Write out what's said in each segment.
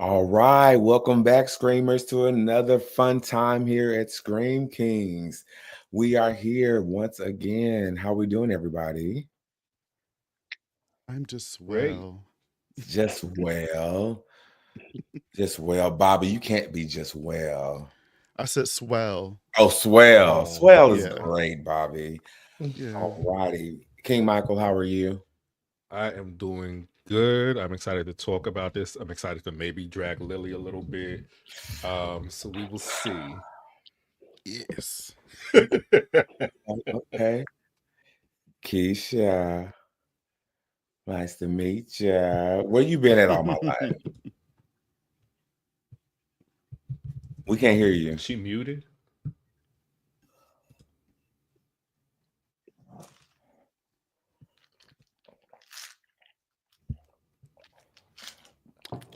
All right, welcome back, Screamers, to another fun time here at Scream Kings. We are here once again. How we doing, everybody? I'm just Great. well. Just well, just well. Bobby, you can't be just well. I said swell. Oh, swell. Oh, Swell is Yeah. great, Bobby. Yeah. All righty. King Michael, how are you? I am doing good. I'm excited to talk about this. I'm excited to maybe drag Lily a little bit. So we will see. Yes. Okay. Keisha, nice to meet you. Where you been at all my life? We can't hear you. She muted.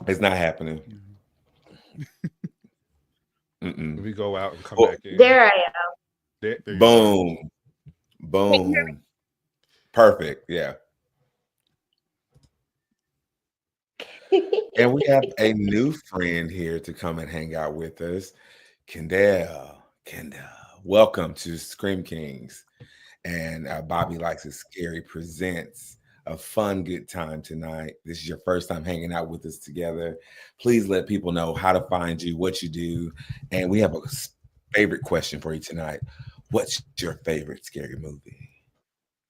It's not happening. Mhm. Mm-mm. We go out and come Oh, back in. There I am. There, There you go. boom. Can you hear Boom. Perfect. Yeah. me? And we have a new friend here to come and hang out with us. Kendall. Kendall. Welcome to Scream Kings. And Bobby Likes It Scary presents a fun, good time tonight. This is your first time hanging out with us together. Please let people know how to find you, what you do. And we have a favorite question for you tonight. What's your favorite scary movie?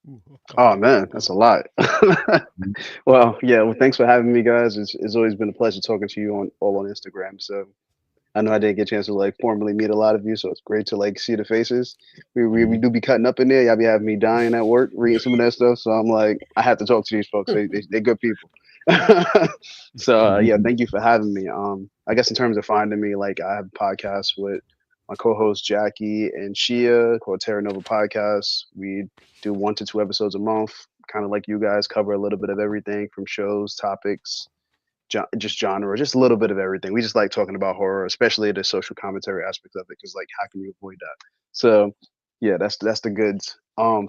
Ooh, Oh man, that's a lot. Mhm. Well, thanks for having me, guys. It's always been a pleasure talking to you on Instagram. So I know I didn't get a chance to like formally meet a lot of you, so it's great to like see the faces. We Mhm. do be cutting up in there. Y'all be having me dying at work reading some of that stuff. So I'm like, I have to talk to these folks. They're good people. So yeah, Mhm. thank you for having me. I guess in terms of finding me, like I have a podcast with my co-host Jackie and Shia called Terra Nova Podcast. We do 1 to 2 episodes a month, kind of like you guys, cover a little bit of everything from shows, topics, just genre, just a little bit of everything. We just like talking about horror, especially the social commentary aspect of it, because like, how can you avoid that? So, yeah, that's the goods.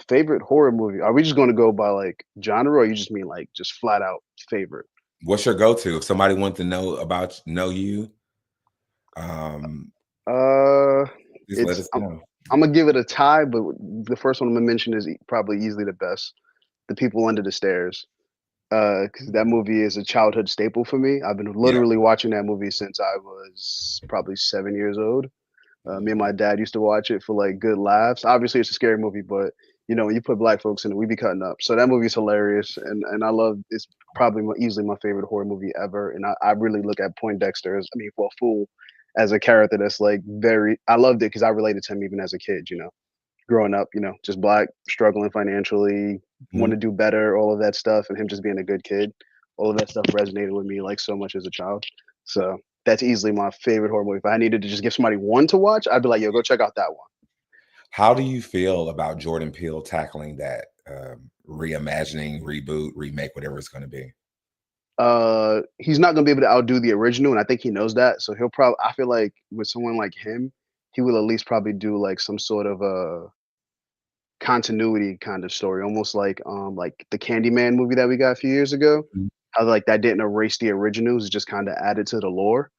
Favorite horror movie? Are we just going to go by like genre, or you just mean like just flat out favorite? What's your go-to? If somebody wants to know you, um, Uh, just let it's us know. I'm gonna give it a tie, but the first one I'm gonna mention is probably easily the best. The People Under the Stairs. Because that Ooh. movie is a childhood staple for me. I've been Yeah. literally watching that movie since I was probably 7 years old. Me and Mhm. my dad used to watch it for like good laughs. Obviously, it's a scary movie, but when you put black folks in it, we be cutting up. So that movie's hilarious, and I love. It's probably easily my favorite horror movie ever. And I really look at Poindexter as, I mean, well, Fool, as a character that's like very. I loved it because I related to him even as a kid. Growing up, just black, struggling financially, want Mhm. to do better, all of that stuff, and him just being a good kid. All of that stuff resonated with me like so much as a child. So that's easily my favorite horror movie. If I needed to just give somebody one to watch, I'd be like, yo, go check out that one. How do you feel about Jordan Peele tackling that reimagining, reboot, remake, whatever it's going to be? He's not gonna be able to outdo the original, and I think he knows that. So he'll probably. I feel like with someone like him, he will at least probably do like some sort of a continuity kind of story, almost like the Candyman movie that we got a few years ago. Mhm. How like that didn't erase the originals, it just kind of added to the lore.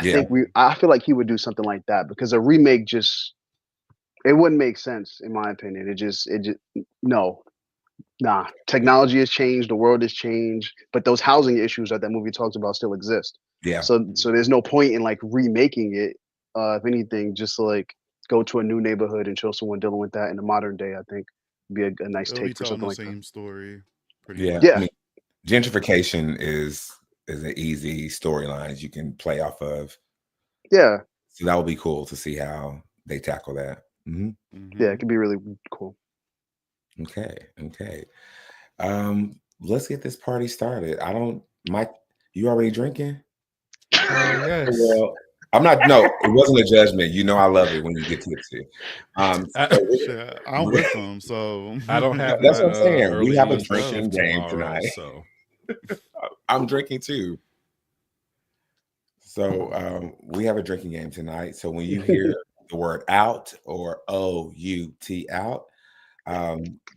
Yeah. I feel like he would do something like that because a remake just it wouldn't make sense in my opinion. It just no. Nah, technology has changed, the world has changed, but those housing issues that movie talks about still exist. Yeah. So there's no point in like remaking it. If anything, just to, like go to a new neighborhood and show someone dealing with that in the modern day. I think would be a nice It'll be take for telling something the like that. same story, pretty Yeah. I Yeah, much. mean, gentrification is an easy storyline you can play off of. yeah, So that would be cool to see how they tackle that. yeah. Hmm. It could be really cool. Okay. Okay. Let's get this party started. I don't, Mike, you already drinking? Yes. Well, I'm not. No, it wasn't a judgment. You know, I love it when you get tipsy. I, So Shit, I'm we, with them, so I don't have my that's what I'm saying. We early have a let's morning go. shift drinking game tomorrow, tonight. so I'm drinking too. So we have a drinking game tonight. So when you hear the word out or OUT out,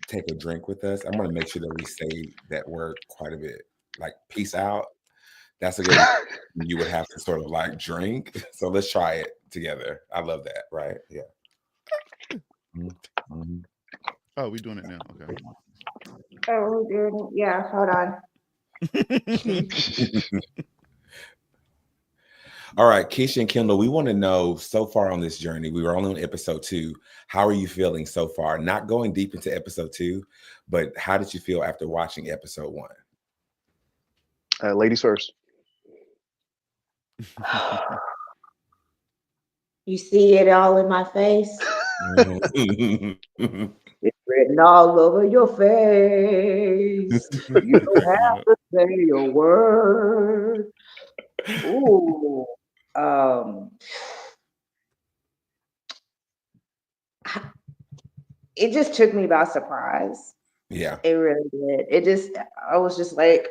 take a drink with us. I'm going to make sure that we say that word quite a bit. Like peace out. That's a good you would have to sort of like drink. So let's try it together. I love that. Right? Yeah. Mhm. Oh, we doing it now. Okay. Oh, dude. Yeah, hold on. All right, Keisha and Kendall, we want to know so far on this journey. We were only on episode 2. How are you feeling so far? Not going deep into episode 2, but how did you feel after watching episode 1? Ladies first. You see it all in my face. Mhm. It's written all over your face. You don't have to say a word. Ooh. Um, it just took me by surprise. Yeah. It really did. I was just like,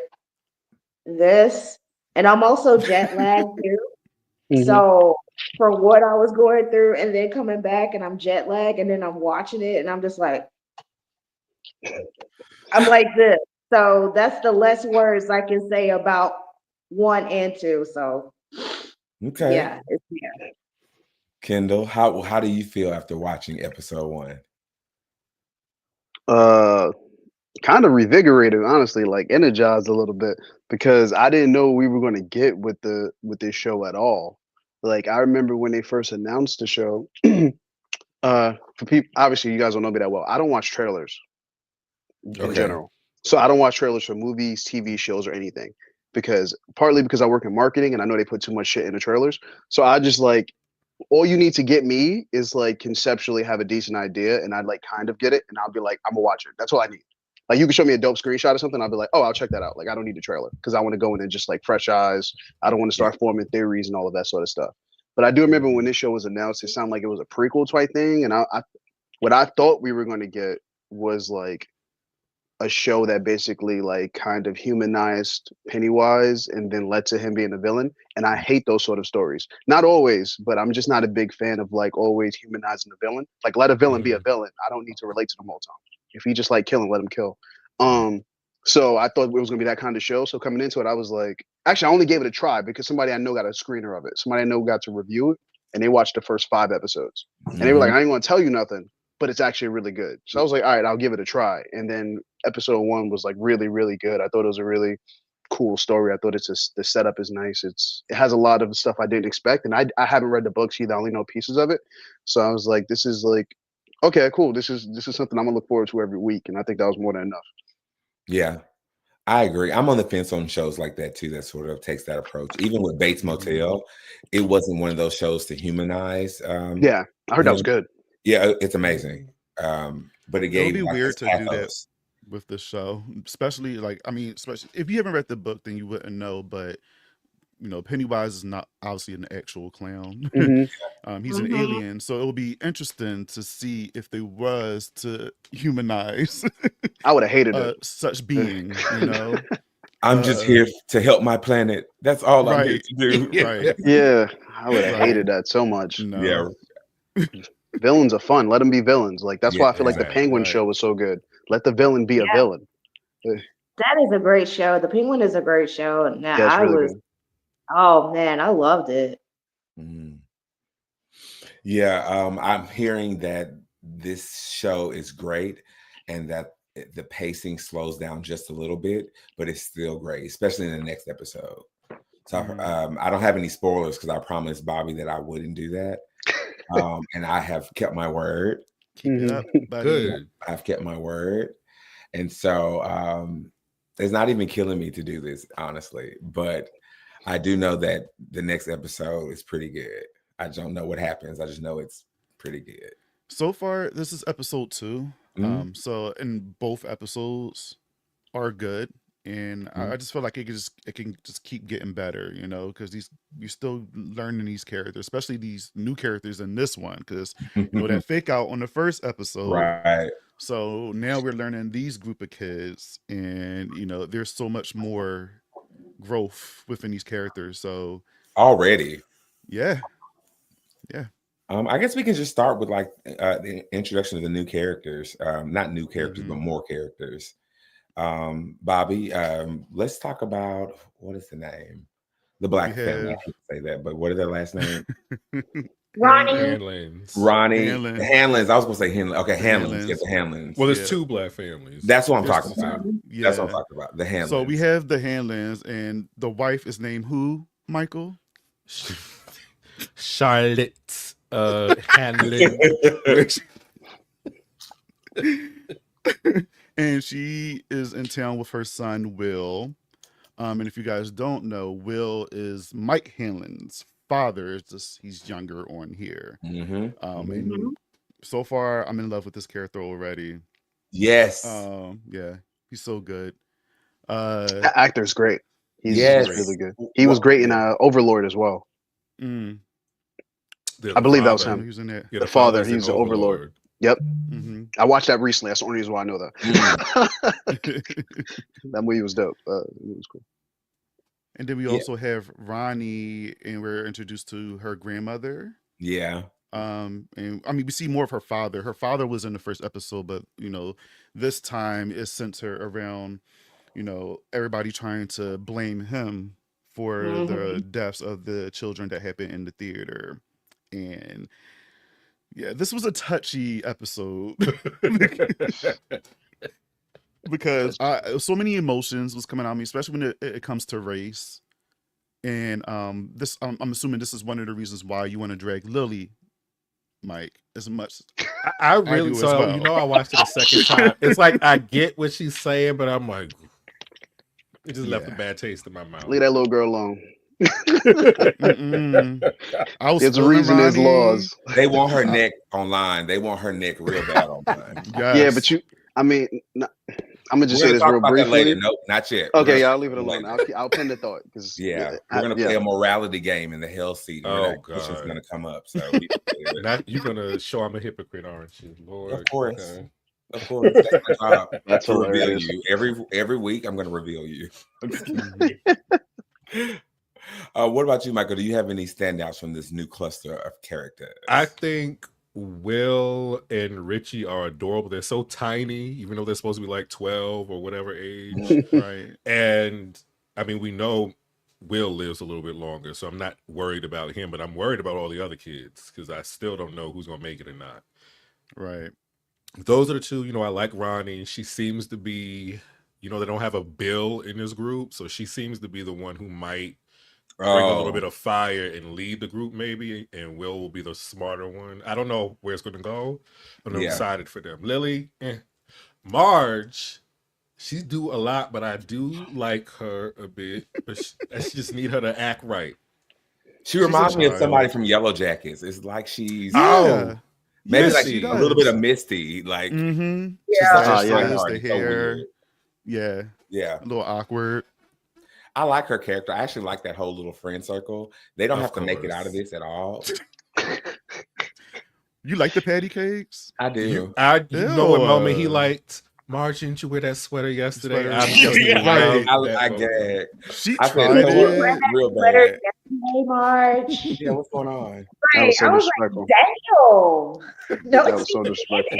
this. And I'm also jet lagged too. Mhm. So for what I was going through and then coming back and I'm jet lagged and then I'm watching it and I'm just like, I'm like this. So that's the less words I can say about 1 and 2. So Okay. yeah, it's yeah. Kendall, how do you feel after watching episode 1? Kind of revigorated, honestly, like energized a little bit because I didn't know we were going to get with this show at all. Like I remember when they first announced the show. For people, obviously, you guys don't know me that well. I don't watch trailers in Okay. general, so I don't watch trailers for movies, TV shows, or anything partly because I work in marketing and I know they put too much shit in the trailers. So I just like all you need to get me is like conceptually have a decent idea and I'd like kind of get it and I'll be like, I'm gonna watch it. That's all I need. Like you can show me a dope screenshot or something, I'll be like, oh, I'll check that out. Like I don't need a trailer because I want to go in and just like fresh eyes. I don't want to Yeah. start forming theories and all of that sort of stuff. But I do remember when this show was announced, it sounded like it was a prequel type thing. And what I thought we were going to get was like a show that basically like kind of humanized Pennywise and then led to him being the villain. And I hate those sort of stories. Not always, but I'm just not a big fan of like always humanizing the villain. Like let a villain be a villain. I don't need to relate to them all the time. If he just like killing, let him kill. So I thought it was gonna be that kind of show. So coming into it, I was like, actually, I only gave it a try because somebody I know got a screener of it. Somebody I know got to review it, and they watched the first 5 episodes, and they were like, Mhm. I ain't gonna tell you nothing, but it's actually really good. So I was like, all right, I'll give it a try. And then episode 1 was like really, really good. I thought it was a really cool story. I thought the setup is nice. It has a lot of stuff I didn't expect, and I haven't read the books either. I only know pieces of it. So I was like, this is like, okay, cool. This is something I'm gonna look forward to every week, and I think that was more than enough. Yeah. I agree. I'm on the fence on shows like that too that sort of takes that approach. Even with Bates Motel, it wasn't one of those shows to humanize. Yeah, I heard that was him. good. Yeah, it's amazing. But it It would gave be like weird this to do that pathos. with the show, especially especially if you haven't read the book, then you wouldn't know. But Pennywise is not obviously an actual clown. hmm He's an alien, so it will be interesting to see if they was to humanize I would have hated it. such being. I'm just here to help my planet. That's all I'm here Right, to do. right, Yeah, I would have right. hated that so much. Yeah. No, Villains are fun. Let them be villains. Like that's Yeah, why I feel like the exactly. Penguin Right. show was so good. Let the villain be a Yeah, villain. that is a great show. The Penguin is a great show. And Yeah, it's really good. oh man, I loved it. Mhm. Yeah, I'm hearing that this show is great and that the pacing slows down just a little bit, but it's still great, especially in the next episode. So I don't have any spoilers because I promised Bobby that I wouldn't do that. And I have kept my word. keep it up, buddy. Good. I've kept my word. And so it's not even killing me to do this, honestly. But I do know that the next episode is pretty good. I don't know what happens. I just know it's pretty good. So far, this is episode 2. Mhm. So in both episodes are good, and I just feel like it can just keep getting better, because you're still learning these characters, especially these new characters in this one, because that fake out on the first episode. Right. So now we're learning these group of kids, and there's so much more growth within these characters. So Already. yeah. I guess we can just start with like the introduction of the new characters. Not new characters, but more characters. Bobby, let's talk about what is the name? The We Black family. I have hate to say that, but what is their last name? Ronnie. Hanlons. Ronnie. The Hanlon. Hanlons. I was gonna say Hanlon. Okay, The Hanlons. Yeah, Hanlons. the Hanlons. Well, there's Yeah. 2 black families. That's what I'm There's talking about. two. That's what I'm Yeah. talking about. The Hanlons. So we have the Hanlons, and the wife is named who? Michael. Charlotte Hanlon. And she is in town with her son Will. And if you guys don't know, Will is Mike Hanlon's father. It's just he's younger on here. Mm-hmm. And so far, I'm in love with this character already. Yes. Yeah, he's so good. That actor's great. He's Yes. really good. He was great in Overlord as well. Mm, The I believe that was father. I know him. he was in there. Yeah, The father, father's in he's the Overlord. Yep. Mhm. I watched that recently. That's the only reason why I know that. That movie was dope. It was cool. And then we Yeah. also have Ronnie, and we're introduced to her grandmother. Yeah. And I mean, we see more of her father. Her father was in the first episode, but this time it centered around, everybody trying to blame him for the deaths of the children that happened in the theater. And yeah, this was a touchy episode because so many emotions was coming out of me, especially when it comes to race. And this, I'm assuming this is one of the reasons why you want to drag Lily, Mike, as much. I really do as so well. I watched it a second time. It's like I get what she's saying, but I'm like, it just left a Yeah. bad taste in my mouth. Leave that little girl alone. I was There's a feeling reason there's Ronnie. laws. They want her neck online. They want her neck real bad online. Yes. Yeah, but I'm gonna just We're say gonna this talk real about that briefly. later. Nope, not yet. Okay, We're yeah, gonna I'll leave it talk alone. later. I'll pin the thought because Yeah, we're gonna play a morality game in the hell seat. Oh, Which is God. gonna come up. So we can play it. Now you're gonna show I'm a hypocrite, aren't you, Lord? Of course. Okay. Of course, that's my job That's to reveal hilarious. you. Every week, I'm gonna reveal you. What about you, Michael? Do you have any standouts from this new cluster of characters? I think Will and Richie are adorable. They're so tiny, even though they're supposed to be like 12 or whatever age. Right. And I mean, we know Will lives a little bit longer, so I'm not worried about him, but I'm worried about all the other kids because I still don't know who's gonna make it or not. Right. Those are the two. I like Ronnie. She seems to be, they don't have a Bill in this group, so she seems to be the one who might bring a little bit of fire and lead the group maybe, and Will be the smarter one. I don't know where it's going to go, but I'm excited for them. Lily, Marge, she do a lot, but I do like her a bit, but I just need her to act right. She reminds me of somebody from Yellow Jackets. It's like she's maybe Yes, like she a little bit does. of Misty. Like Mm-hmm. she's such a Yeah. sweetheart. The It's so hair. weird. Yeah. Yeah. A little awkward. I like her character. I actually like that whole little friend circle. They don't Of have to make it out of course. this at all. You like the patty cakes? I do. You know what moment he liked? Marge, didn't you wear that sweater yesterday? Sweater. I just Right. love that I moment. gag. She I said, tried so it. real Sweater bad. yesterday, Marge. Yeah, what's going on? That Right. was so I was disrespectful. like, damn. No, That was so disrespectful.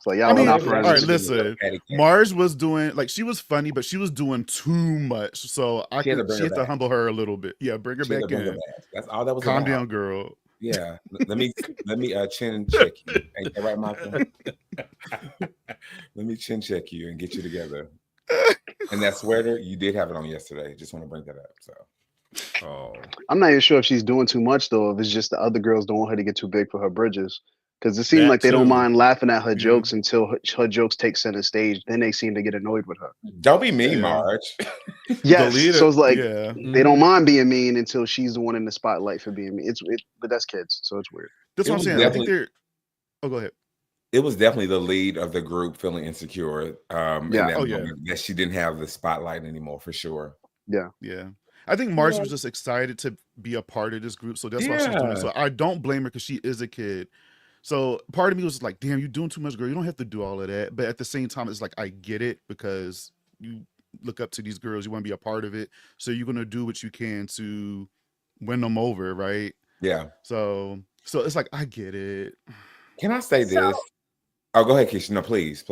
So yeah, I we're mean, not all friends. right, listen. Marge was doing she was funny, but she was doing too much. So She had to bring she her had to back. humble her a little bit. Yeah, bring her She had to back bring her in. back. That's all that was Calm about. down, girl. Yeah. Let me chin check you. Ain't that right, Michael? Let me chin check you and get you together. And that sweater, you did have it on yesterday. Just want to bring that up. So I'm not even sure if she's doing too much though. If it's just the other girls don't want her to get too big for her bridges, because it seems That like they don't too. mind laughing at her Yeah. jokes until her jokes take center stage. Then they seem to get annoyed with her. don't be mean, Yeah. Marge. Yes, The leader, so it's like yeah. they don't mind being mean until she's the one in the spotlight for being mean. But that's kids, so it's weird. That's It what I'm was saying. I think definitely- they're. Oh, go ahead. It was definitely the lead of the group feeling insecure. In Yeah. that Oh, yeah. moment, that she didn't have the spotlight anymore for sure. Yeah. I think Marge Yeah. was just excited to be a part of this group, so that's why she's doing it. So I don't blame her because she is a kid. So part of me was like, damn, you're doing too much, girl. You don't have to do all of that. But at the same time, it's like, I get it because you look up to these girls. You want to be a part of it. So you're going to do what you can to win them over, right? Yeah. So it's like, I get it. Can I say So- this? Oh, go ahead, Keisha. No, please.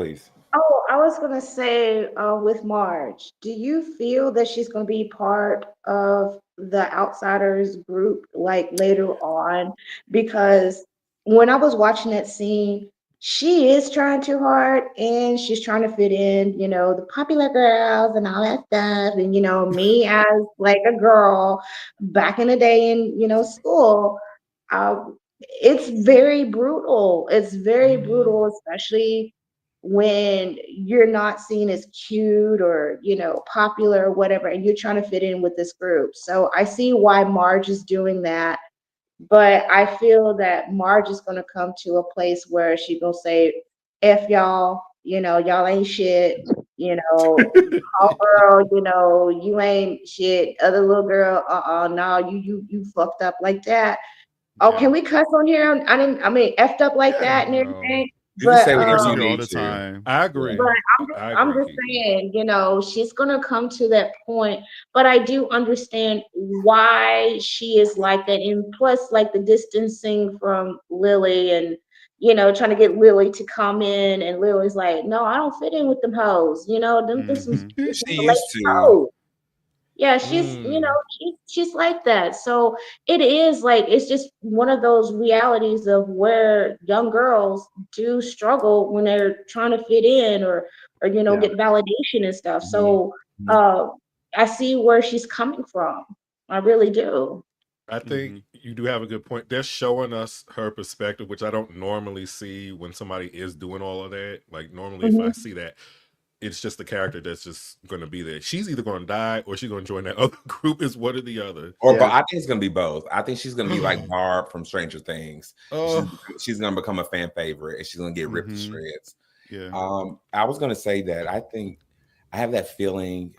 Oh, I was gonna say, with Marge, do you feel that she's gonna be part of the Outsiders group like later on? Because when I was watching that scene, she is trying too hard and she's trying to fit in, the popular girls and all that stuff. And me as like a girl back in the day in, school, uh, it's very brutal. It's very Mhm. brutal, especially when you're not seen as cute or popular or whatever, and you're trying to fit in with this group. So I see why Marge is doing that, but I feel that Marge is going to come to a place where she gonna say, "F y'all, y'all ain't shit." Oh girl, you ain't shit. Other little girl, no, you fucked up like that. Oh, Yeah. can we cuss on here? I mean, effed up like Yeah. that and No. everything. You can But say We whatever curse you on here all need the to. time. I Yeah. agree. but I I'm agree, just Kiki. saying, she's gonna come to that point. But I do understand why she is like that, and plus, like the distancing from Lily, and trying to get Lily to come in, and Lily's like, "No, I don't fit in with them hoes. Them some Hmm. She late used to. hoes." Yeah, Mm. she's like that. So it is like it's just one of those realities of where young girls do struggle when they're trying to fit in or Yeah. get validation and stuff. Mhm, So mhm. uh I see where she's coming from. I really do. I think Hmm. you do have a good point. They're showing us her perspective, which I don't normally see when somebody is doing all of that. Like normally, if I Mhm. see that, it's just the character that's just going to be there. She's either going to die or she's going to join that other group. Is one or the other. But Yeah. I think it's gonna be both. I think she's gonna be like Barb from Stranger Things. She's Oh, she's gonna become a fan favorite and she's gonna get ripped to Hmm. shreds. Yeah. I was gonna say that I think I have that feeling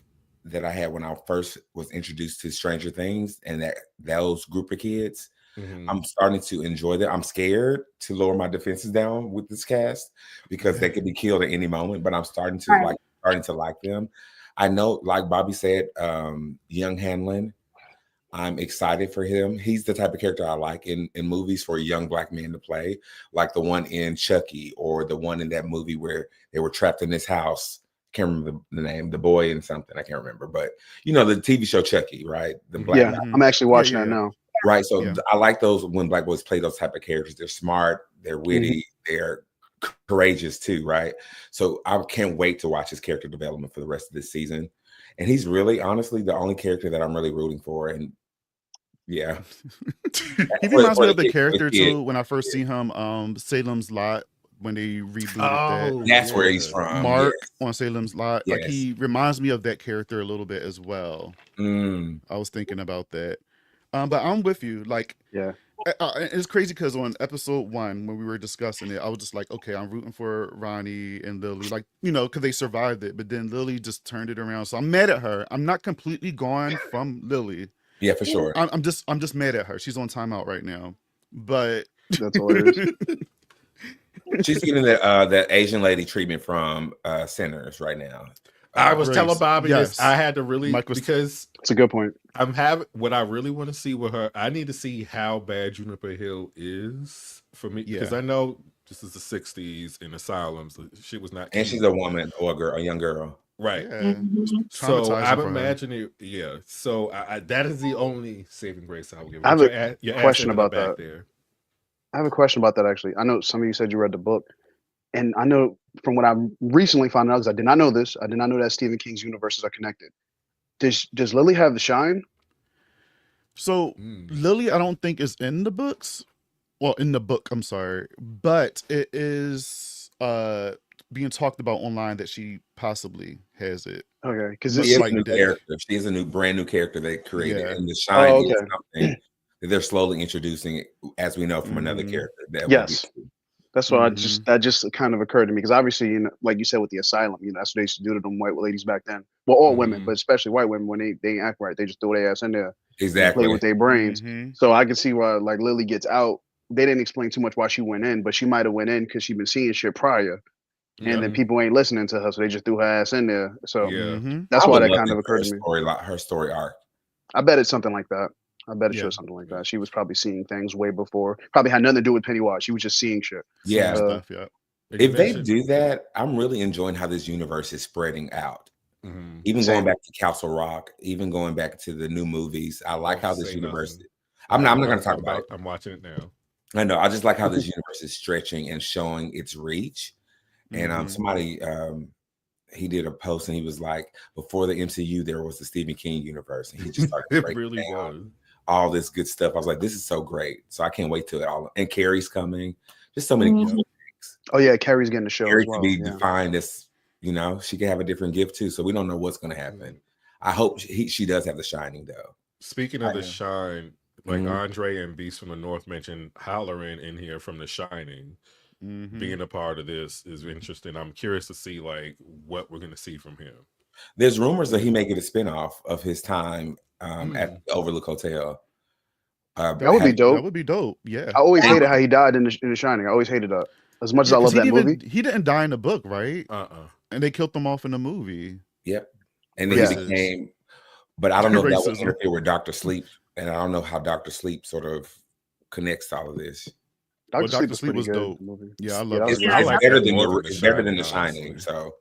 that I had when I first was introduced to Stranger Things and that those group of kids. mhm. I'm starting to enjoy that. I'm scared to lower my defenses down with this cast because they could be killed at any moment, but I'm Right. starting to like them. I know, like Bobby said, young Hanlon. I'm excited for him. He's the type of character I like in movies for young black men to play, like the one in Chucky or the one in that movie where they were trapped in this house. Can't remember the name, the boy and something. I can't remember, but the TV show Chucky, right? The black Yeah. guy, Hmm. I'm actually Yeah. watching Yeah. that Yeah. now. right? So Yeah. I like those when black boys play those type of characters. They're smart, they're Mhm. witty, they're courageous too, right? So I can't wait to watch his character development for the rest of this season. And he's really, honestly, the only character that I'm really rooting for. And yeah, He reminds for me the of the kid, character too when I first see him, Salem's Lot, when they rebooted that. Oh that's where he's yeah. from. Yes, Mark on Salem's Lot. Like yes. he reminds me of that character a little bit as well. Mm. I was thinking about that. But I'm with you. Like Yeah. it's crazy because on episode 1 when we were discussing it, I was just like, okay, I'm rooting for Ronnie and Lily, like because they survived it. But then Lily just turned it around, so I'm mad at her. I'm not completely gone from Lily. Yeah, for sure. I'm just mad at her. She's on timeout right now, but That's hilarious. She's getting that Asian lady treatment from Sinners right now. I was telling Grace, Bobby this. I yes, had to really Mike was. because That's a good point. I'm having what I really want to see with her. I need to see how bad Juniper Hill is for me because Yeah, I know this is the '60s in asylums. The shit was not And she's cute, a woman or a girl, a young girl. right? yeah, it's Mhm. So I'm traumatizing for her. imagining, yeah. So I that is the only saving grace I will give. I have But a your question in the about back that. there. I have a question about that actually. I know some of you said you read the book, and I know from what I recently found out, because I did not know this, I did not know that Stephen King's universes are connected. Does Lily have the shine? So Mm. Lily, I don't think is in the books. Well, in the book, I'm sorry, but it is being talked about online that she possibly has it. Okay, because But She this. is a new like Dick, character. She is a brand new character they created. yeah. And the shine Oh, is okay. something that they're slowly introducing, as we know from another Mm-hmm. character that will be. Yes, that's what Mm-hmm. that just kind of occurred to me because obviously, like you said with the asylum, that's what they used to do to them white ladies back then. Well, all women, Mm-hmm. but especially white women when they ain't act right, they just throw their ass in there and play Exactly. with their brains. Mm-hmm. So I can see why like Lily gets out. They didn't explain too much why she went in, but she might have went in because she'd been seeing shit prior, and then Yeah. people ain't listening to her, so they just threw her ass in there. So Yeah. Mm-hmm. that's I why would that love kind that of for occurred to me. her story arc. I bet it's something like that. I bet it's Yeah. just something like that. She was probably seeing things way before. Probably had nothing to do with Pennywise. She was just seeing shit. Seeing Yeah. Uh, stuff, yeah. And you If they mentioned, do that, I'm really enjoying how this universe is spreading out. mhm. Even going Same. back to Castle Rock, even going back to the new movies, I like Don't how this say universe. nothing. I'm not going to talk I'm about it. I'm watching it now. I know. I just like how this universe is stretching and showing its reach. And Mhm. somebody he did a post and he was like, before the MCU, there was the Stephen King universe, and he just started It breaking really down was. all this good stuff. I was like, this is so great. So I can't wait till it all. And Carrie's coming. Just so many Yep. things. Oh yeah, Carrie's getting a show Carrie as well. to be Yeah. defined as, she can have a different gift too. So we don't know what's going to happen. I hope she does have the shining though. Speaking of the Yeah. shine, like Mhm. Andre and Beast from the North mentioned Halloran in here from The Shining. Mhm. Being a part of this is interesting. I'm curious to see like what we're gonna see from him. There's rumors that he may get a spinoff of his time at Mm. the Overlook Hotel. That would be Having- dope. That would be dope. Yeah. I always That hated how he died in The Shining. I always hated that. As much as Yeah, I love because that movie. he didn't die in the book, right? Uh-uh. And they killed him off in the movie. Yep. And then he Racist. became, but I don't know if that would Racism. interfere with Dr. Sleep. And I don't know how Dr. Sleep sort of connects to all of this. Well, Dr. Sleep Dr. was Sleep pretty was good. dope. The movie. Yeah, I Yeah, love that was It's, good. I it's like better that than more the than The it's better than Shining, The Shining. honestly. So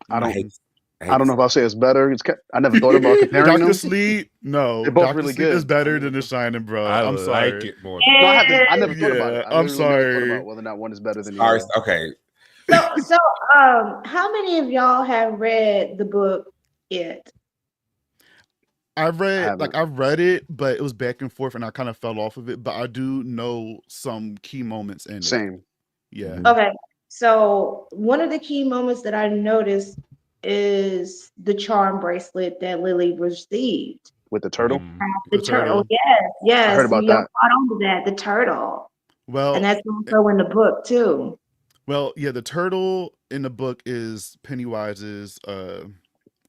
I I don't. hate I don't know if I'll say it's better. I never thought about comparing Dr. them. Sleep, no. They're both Dr. really Sleep is good. better than The Shining, bro. I I'm like sorry. it more. No, I never thought about Yeah, it. I I'm literally never thought sorry. about whether or not one is better than the Sorry, other. okay. So, how many of y'all have read the book It? I've read haven't. I've read it, but it was back and forth and I kind of fell off of it. But I do know some key moments in it. Same. Yeah. Mhm. Okay, so one of the key moments that I noticed is the charm bracelet that Lily received. With the turtle. Mm. The The turtle, turtle. yes, I heard about y'all that. caught on to that, the turtle. Well, And that's also in the book too. well, yeah, the turtle in the book is Pennywise's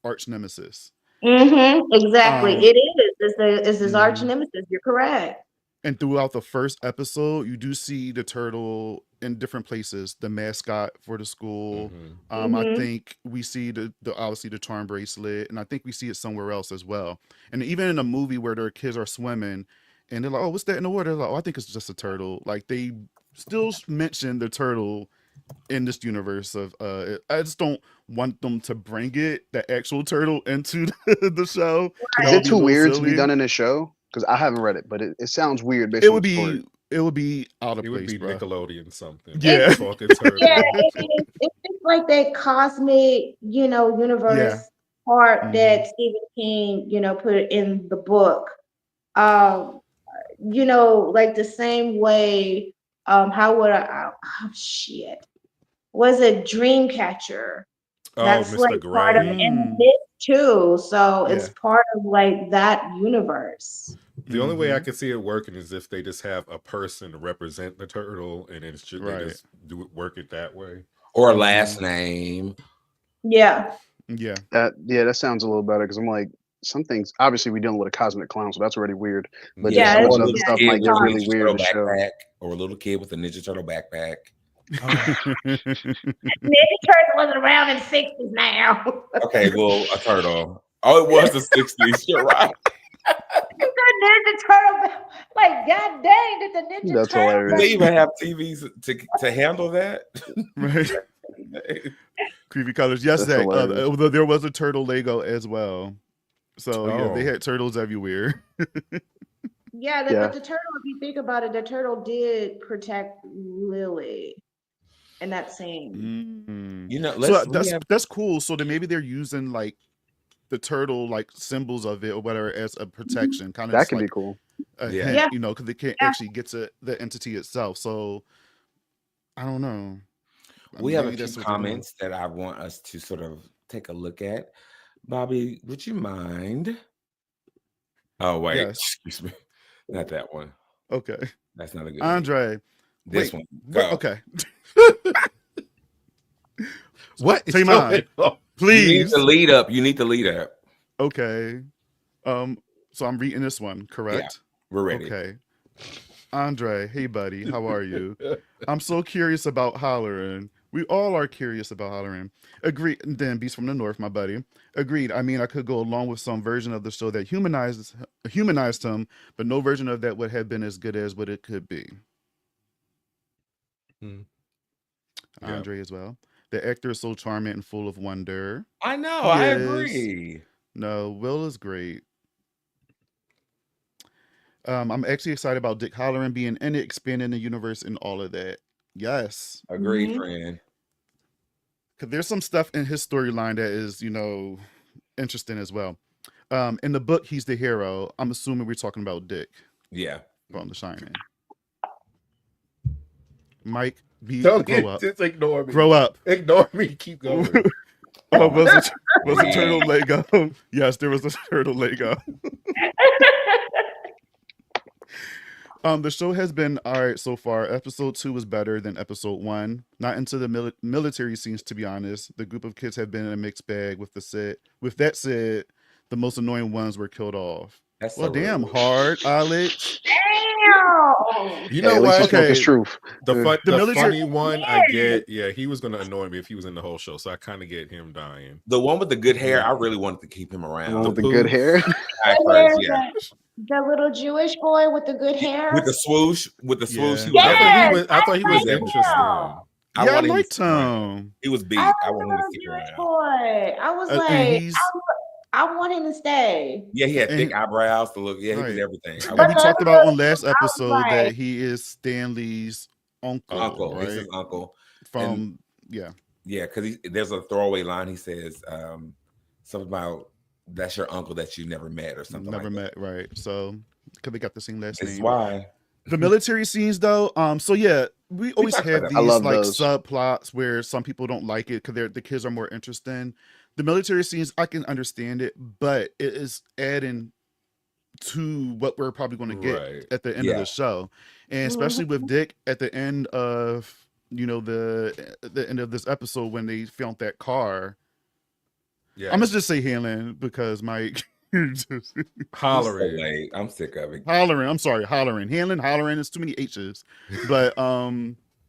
arch nemesis. Exactly. Um, It is. It's his arch mhm. nemesis. You're correct. And throughout the first episode, you do see the turtle in different places. The mascot for the school. Mhm. I think we see the obviously the charm bracelet, and I think we see it somewhere else as well. And even in a movie where their kids are swimming, and they're like, "Oh, what's that in the water?" They're like, "Oh, I think it's just a turtle." Like they still mention the turtle in this universe of. I just don't want them to bring the actual turtle into the show. Is That would it be a too little weird to be silly. done in a show? Because I haven't read it, but it sounds weird based It on would the story. be out of It would place, be bro. Nickelodeon something. Yeah. Talking turtle. Yeah, it's just like that cosmic, universe Yeah. part Mhm. that Stephen King, put in the book. Like the same way, how would shit. Was it Dreamcatcher? Oh, That's like Mr. part of Gray. and this too. So Yeah. it's part of like that universe. The only way I Mhm. could see it working is if they just have a person represent the turtle, and it's just, they Right. just work it that way. Or a last name. Yeah. Yeah. That sounds a little better because I'm like, some things obviously we're dealing with a cosmic clown, so that's already weird. But Yeah, just Yeah, some of or a this other little stuff kid might with get a really Ninja weird Turtle to show. backpack, or a little kid with a Ninja Turtle backpack. Ninja Turtle wasn't around in the 60s now. Okay, well, a turtle. Oh, it was the 60s. You're right. The Ninja Turtle, like god dang, did the Ninja That's Turtle Did hilarious. they even have TVs to handle that? Right. Creepy colors. Yes, That's Zach. hilarious. Although there was a turtle Lego as well. So yeah, they Oh. had turtles everywhere. Yeah, Yeah. but the turtle, if you think about it, the turtle did protect Lily in that scene. Mm. You know, So we have that's cool. So then maybe they're using like the turtle like symbols of it or whatever as a protection, kind of That just could be like cool. a Yeah. hint, Yeah. because they can't Yeah. actually get to the entity itself. So I don't know. we have a Maybe few that's what they're doing. comments that I want us to sort of take a look at. Bobby, would you mind? Oh, wait. Yes. Excuse me. Not that one. Okay. That's not a good one. Andre. This Wait, one. Go. okay. What is Time going on. on? You need Please. the lead up. You need the lead up. Okay. So I'm reading this one, correct? We're ready. Okay. Andre, hey buddy, how are you? I'm so curious about Hollerin'. We all are curious about Hollerin'. Agreed. And then Beast from the North, my buddy. Agreed. I mean, I could go along with some version of the show that humanized him, but no version of that would have been as good as what it could be. Hmm. Yeah. Andre as well. The actor is so charming and full of wonder. I know. He I is. agree. No, Will is great. I'm actually excited about Dick Halloran being in it, expanding the universe and all of that. Yes. Agreed, Mhm. friend. Because there's some stuff in his storyline that is, interesting as well. In the book, he's the hero. I'm assuming we're talking about Dick Yeah. from The Shining. Mike, grow up. Just ignore me. Grow up. Ignore me. Keep going. Was a turtle Lego? Yes, there was a turtle Lego. The show has been all right so far. Episode 2 was better than episode 1. Not into the military scenes, to be honest. The group of kids have been in a mixed bag. With that said, the most annoying ones were killed off. That's Well, so damn, rude. hard, Alex. Damn. You Hey, know at least he what? spoke his Okay. truth. The The military- funny one, I get. Yeah, he was gonna annoy me if he was in the whole show, so I kind of get him dying. The one with the good hair, I really wanted to keep him The one around. with the good poof. hair. At The first, hair, yeah. the little Jewish boy with the good hair. With the swoosh, he was Yeah. I everything. thought he was He was interesting. I I wanted him to liked stick around. him. He was beat. I I like the wanted him to little stick Jewish around. boy. I was And like, he's I want him to stay. Yeah, he had And thick he- eyebrows to look. Yeah, he was right. everything. I And But we was the talked about on other last I was episode like, that he is Stanley's uncle, uncle. right? He's his uncle. From Yeah, because there's a throwaway line. He says something about that's your uncle that you never met or something. never like met, right? So because they got the same last that. That's name. why. The military scenes, though. So yeah, we always talked have about these that. I love like those. subplots where some people don't like it because the kids are more interesting. The military scenes, I can understand it, but it is adding to what we're probably going to get Right. at the end of Yeah. the show, and especially with Dick at the end of the end of this episode when they filmed that car. Yeah. I'm gonna just say Helen because Mike It's so hollering. late. I'm sick of it. hollering. I'm sorry, hollering. Helen hollering. It's too many H's, but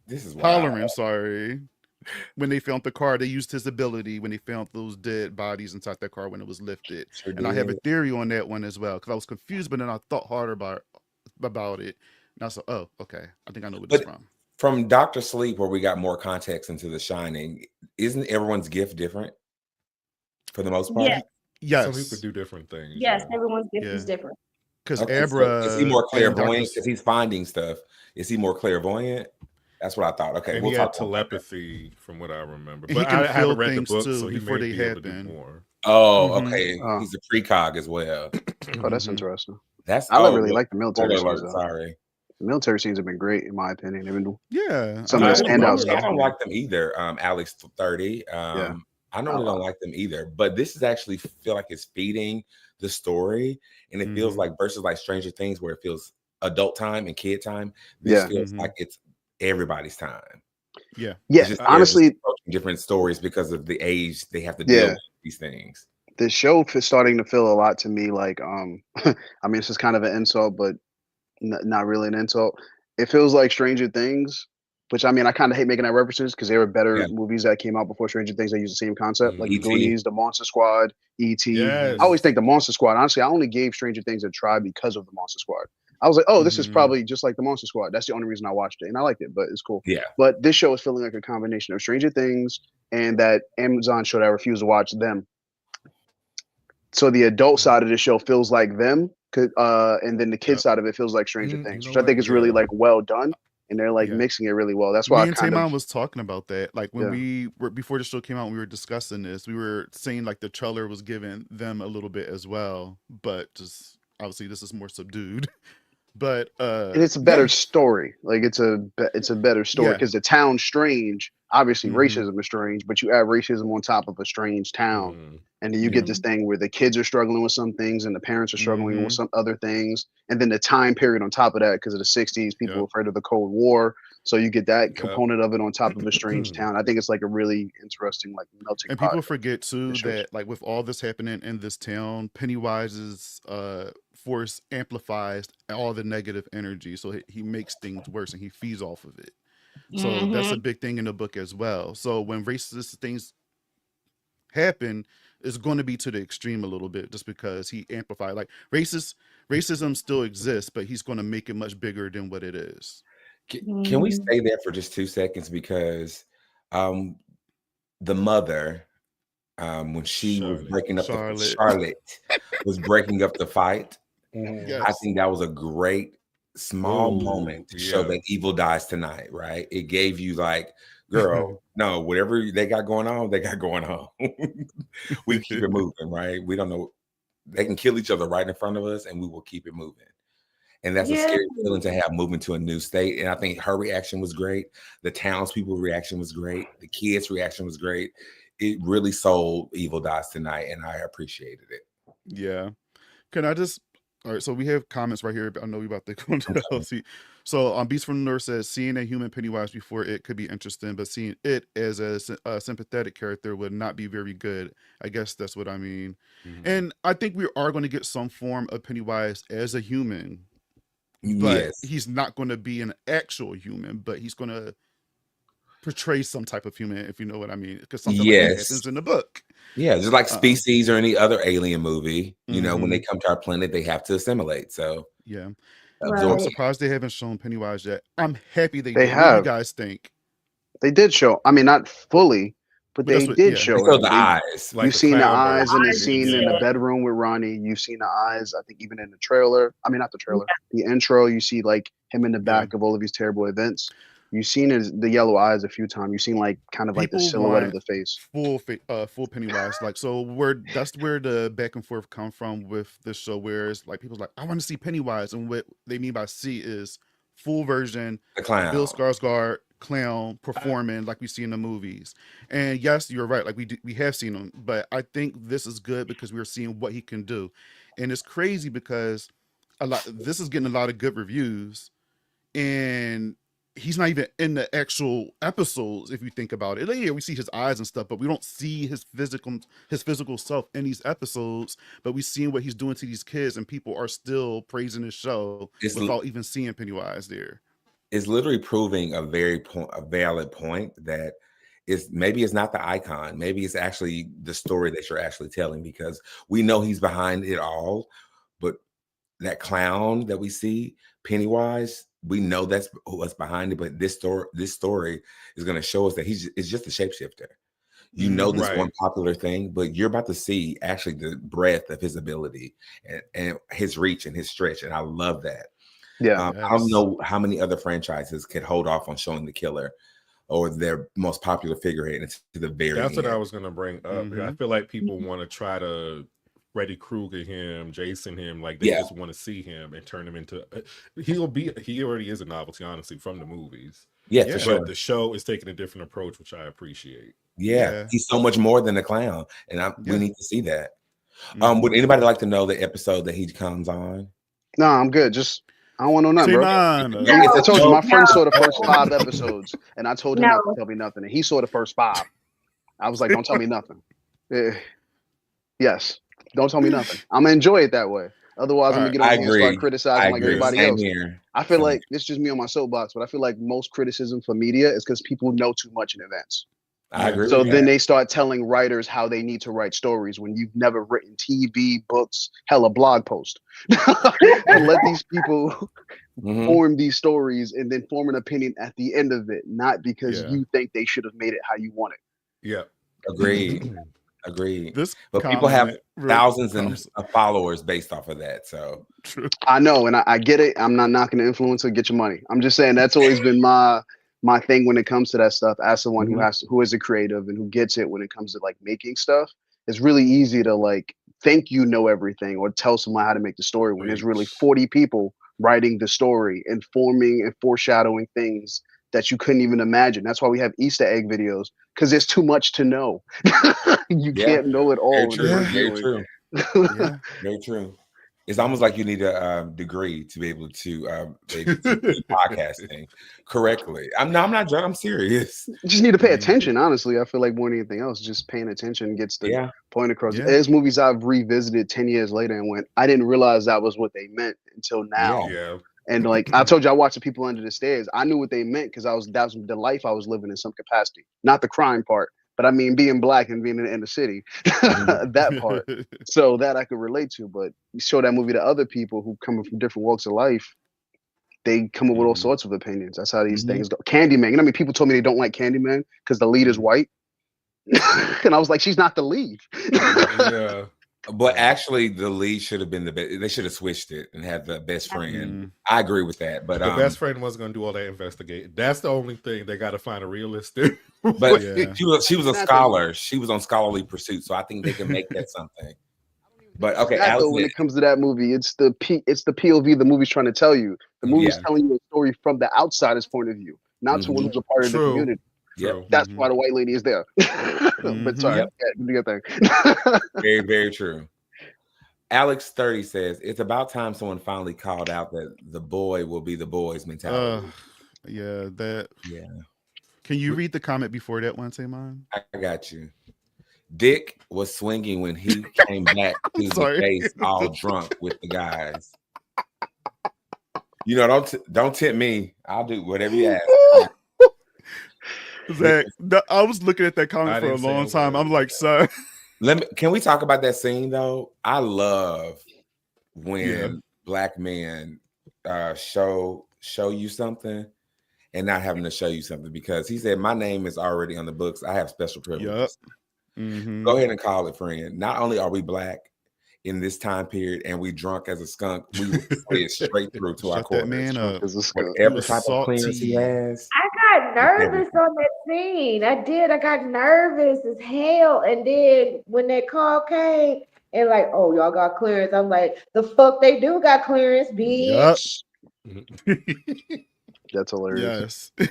This is wild. hollering. Sorry. When they filmed the car, they used his ability when they found those dead bodies inside that car when it was lifted. Sure And I have a did. theory on that one as well because I was confused, but then I thought harder about it. And I said, "Oh, okay, I think I know what it's But- from." From Doctor Sleep, where we got more context into The Shining, isn't everyone's gift different for the most part? Yeah. Some people Yes, do different things. Yes, yeah. everyone's gift Yeah. is different. because Okay, so Abra is he more and Dr. clairvoyant because he's finding stuff? Is he more clairvoyant? That's what I thought. Okay, And we'll he had talk about that. telepathy, from what I remember. And he But can I feel haven't read the things, book, too, so he before may they be able to happen. do more. Oh, Mhm. okay. Oh. He's a precog as well. Oh, that's Mhm. interesting. That's I oh, really look, like the military spoiler scenes alert. though. Sorry. The military scenes have been great in my opinion. They've been Yeah, some I of the like them standout both. stuff. I don't like them either. Alex 30. Yeah. I normally don't like them either, but this is actually feel like it's feeding the story, and it feels Mhm. like versus like Stranger Things, where it feels adult time and kid time. This Yeah. feels Mhm. like it's everybody's time. Yeah, Yeah, It's just honestly, approaching different stories because of the age they have to deal yeah. with these things. The show is starting to feel a lot to me like I mean this is kind of an insult, but not really an insult. It feels like Stranger Things, which I mean I kind of hate making that references because there were better Yeah. movies that came out before Stranger Things that use the same concept, like the E.T. Goonies, the Monster Squad, E.T. Yes. I always think the Monster Squad. Honestly, I only gave Stranger Things a try because of the Monster Squad. I was like, oh, this is Mhm. probably just like the Monster Squad. That's the only reason I watched it, and I liked it, but it's cool. Yeah. But this show is feeling like a combination of Stranger Things and that Amazon show that I refuse to watch, Them. So the adult side of the show feels like Them, and then the kid Yep. side of it feels like Stranger You Things, know which I think what? is really Yeah. like well done, and they're like Yeah. mixing it really well. That's Me why I and kind Tamon of was talking about that. Like when Yeah. we were before the show came out, we were discussing this. We were saying like the trailer was giving them a little bit as well, but just obviously this is more subdued. But and it's a better story. Like it's a better story Yeah. because the town's strange. Obviously, Mhm. racism is strange, but you add racism on top of a strange town, Mhm. and then you get this thing where the kids are struggling with some things and the parents are struggling with Mhm. some other things, and then the time period on top of that because of the '60s, people Yep. were afraid of the Cold War, so you get that Yep. component of it on top of a strange town. I think it's like a really interesting like melting And pot. people forget too It shows. that like with all this happening in this town, Pennywise's force amplifies all the negative energy, so he makes things worse and he feeds off of it. So that's a big thing in the book as well. So when racist things happen, it's going to be to the extreme a little bit, just because he amplified. Like racism still exists, but he's going to make it much bigger than what it is. Can we stay there for just 2 seconds? Because Um, the mother, when she was Charlotte. breaking up the Charlotte. Charlotte was breaking up the fight. Mhm. I Yes. think that was a great small moment Oh, to show yeah. that evil dies tonight, right? It gave you like, girl, no, whatever they got going on, they got going on. We keep it moving, right? We don't know. They can kill each other right in front of us, and we will keep it moving. And that's a Yeah. scary feeling to have moving to a new state. And I think her reaction was great. The townspeople reaction was great. The kids' reaction was great. It really sold Evil Dies Tonight, and I appreciated it. Yeah. Can I just? All right. So we have comments right here. I know we about to go into the Okay. LC. So Beast from the North says seeing a human Pennywise before it could be interesting, but seeing it as a sympathetic character would not be very good. I guess that's what I mean. Mhm. And I think we are going to get some form of Pennywise as a human, but Yes. he's not going to be an actual human, but he's going to portray some type of human, if you know what I mean, because something like that Yes. happens in the book. Yeah, just like Uh, Species or any other alien movie, when they mhm. come to our planet, they have to assimilate. So Yeah. I'm absorb. Right. surprised they haven't shown Pennywise yet. I'm happy they They did. What do you have. guys think? They did show. I mean, not fully, but But that's they what, did yeah. They show show it. the eyes. Like You've the seen the clown eyes in the version. scene in the Yeah. bedroom with Ronnie. You've seen the eyes, I think, even in the trailer. I mean, not the trailer, the intro. You see like him in the Yeah. back of all of these terrible events. You've seen the yellow eyes a few times. You've seen like kind of like the People silhouette of want the face. full Pennywise. Like, so that's where the back and forth come from with this show, where it's like people's like, I want to see Pennywise, and what they mean by see is full version The Bill clown. Skarsgård clown performing like we see in the movies. And yes, you're right. Like we have seen him, but I think this is good because we're seeing what he can do, and it's crazy because this is getting a lot of good reviews, and he's not even in the actual episodes if you think about it. Like, yeah, we see his eyes and stuff, but we don't see his physical self in these episodes. But we seeing what he's doing to these kids, and people are still praising his show It's without even seeing Pennywise there. it's literally proving a valid point that maybe it's not the icon, maybe it's actually the story that you're actually telling, because we know he's behind it all, but that clown that we see, Pennywise, we know that's what's behind it. But this story is going to show us that it's just a shapeshifter. This Right. one popular thing, but you're about to see actually the breadth of his ability and his reach and his stretch, and I love that. Yeah. I don't Yes. know how many other franchises could hold off on showing the killer or their most popular figurehead until the very That's what I end. was gonna bring up. I Mhm. feel like people want to try to Freddy Krueger him, Jason him, like they Yeah. just want to see him and turn him into. He already is a novelty, honestly, from the movies. Yeah, Yeah. for But sure. the show is taking a different approach, which I appreciate. Yeah, Yeah. he's so much more than a clown, and we Yeah. need to see that. Mhm. Would anybody like to know the episode that he comes on? No, I'm good. Just I don't want to know nothing, Say bro. none. It's I a told you my joke. friend saw the No. first 5 episodes, and I told him not to No. tell me nothing, and he saw the first 5. I was like, don't tell me nothing. Yes, don't tell me nothing. I'm gonna enjoy it that way. Otherwise, I'm gonna Alright. get over I here and start agree. I criticizing like agree. everybody Same else. here. I feel Same. like it's just me on my soapbox, but I feel like most criticism for media is because people know too much in advance. I Yeah. agree. So with then that. they start telling writers how they need to write stories when you've never written TV, books, hell, a blog post. And let these people Mhm. form these stories and then form an opinion at the end of it, not because Yeah. you think they should have made it how you want it. Yeah. Agreed. Agreed. This But people have comment thousands comes of followers based off of that. So true. I know, and I get it. I'm not knocking the influencer. Get your money. I'm just saying that's always been my thing when it comes to that stuff. As someone Mhm. who is a creative and who gets it when it comes to like making stuff, it's really easy to like think you know everything or tell someone how to make the story when there's really 40 people writing the story and forming and foreshadowing things that you couldn't even imagine. That's why we have Easter egg videos, because there's too much to know. You yeah, can't know it very all in the true. Yeah. first Very viewing. true. Yeah. Very true. It's almost like you need a degree to be able to do podcasting correctly. I'm not joking. I'm serious. You just need to pay Mhm. attention, honestly. I feel like more than anything else, just paying attention gets the Yeah. point across. Yeah. There's movies I've revisited 10 years later and went, I didn't realize that was what they meant until now. Yeah. And like I told you, I watched The People Under the Stairs. I knew what they meant because that was the life I was living in some capacity. Not the crime part, but I mean being black and being in the city. Mhm. That part. So that I could relate to. But you show that movie to other people who coming from different walks of life, they come up with all sorts of opinions. That's how these things go. Candyman. You know, I mean, people told me they don't like Candyman because the lead is white, and I was like, she's not the lead. Yeah. But actually, the lead should have been the best. They should have switched it and had the best friend. I agree with that. But the best friend wasn't going to do all that investigating. That's the only thing they got to find a realistic. But she was a scholar. She was on scholarly pursuit, so I think they can make that something. But okay, when it comes to that movie, it's the POV the movie's trying to tell you. The movie's telling you a story from the outsider's point of view, not someone who's a part of the community. Yep. That's why the white lady is there. But sorry, do your thing. Very, very true. Alex 30 says it's about time someone finally called out that the boy will be the boy's mentality. Can you read the comment before that one, Simon? I got you. Dick was swinging when he came back to the base all drunk with the guys. You know, don't tempt me. I'll do whatever you ask. Zach, I was looking at that comment for a long time. I'm like, sir. Can we talk about that scene though? I love when black men show you something and not having to show you something, because he said my name is already on the books. I have special privileges. Go ahead and call it, friend. Not only are we black in this time period and we drunk as a skunk, we slid straight through to our quarters. Man up. Whatever type of clearance he has. I got nervous on that scene. I did. I got nervous as hell. And then when that call came and like, oh, y'all got clearance. I'm like, the fuck they do got clearance, bitch. That's hilarious. Yes.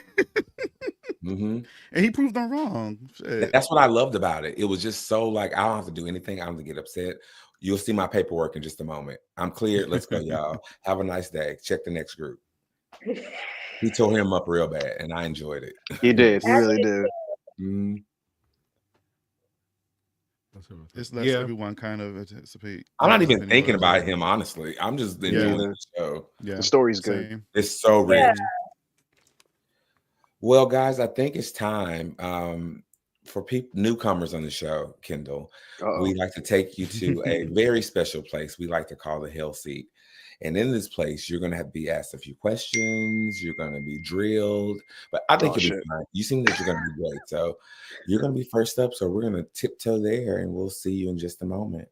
And he proved them wrong. Shit. That's what I loved about it. It was just so like, I don't have to do anything. I don't have to get upset. You'll see my paperwork in just a moment. I'm clear. Let's go, y'all. Have a nice day. Check the next group. He tore him up real bad, and I enjoyed it. He did. He really did. It's less everyone kind of anticipate. I'm not even thinking about him, honestly. I'm just enjoying the show. Yeah. The story's good. Same. It's so rich. Well, guys, I think it's time for newcomers on the show, Kendall. We like to take you to a very special place we like to call the Hell Seat. And in this place, you're going to have to be asked a few questions. You're going to be drilled. But I think it'll be fine. You seem that you're going to be great. So you're going to be first up. So we're going to tiptoe there, and we'll see you in just a moment.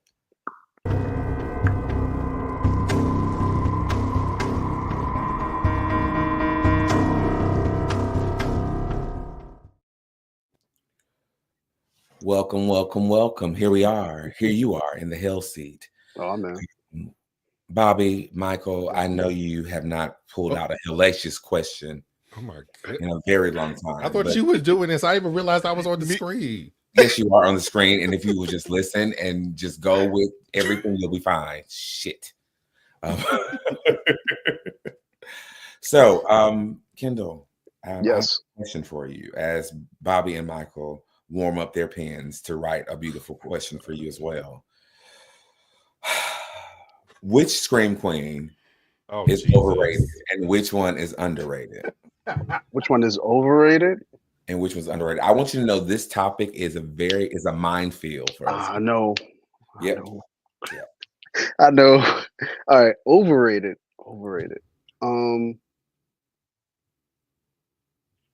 Welcome, welcome, welcome. Here we are. Here you are in the Hell Seat. Oh, man. Bobby, Michael, I know you have not pulled out a hellacious question in a very long time. I thought you were doing this. I even realized I was on the screen. Yes, you are on the screen. And if you would just listen and just go with everything, you'll be fine. Shit. So, Kendall, I have a question for you as Bobby and Michael warm up their pens to write a beautiful question for you as well. Which Scream Queen is overrated and which one is underrated? Which one is overrated? And which one's underrated? I want you to know this topic is a minefield for us. I know. Yep. I know. All right. Overrated.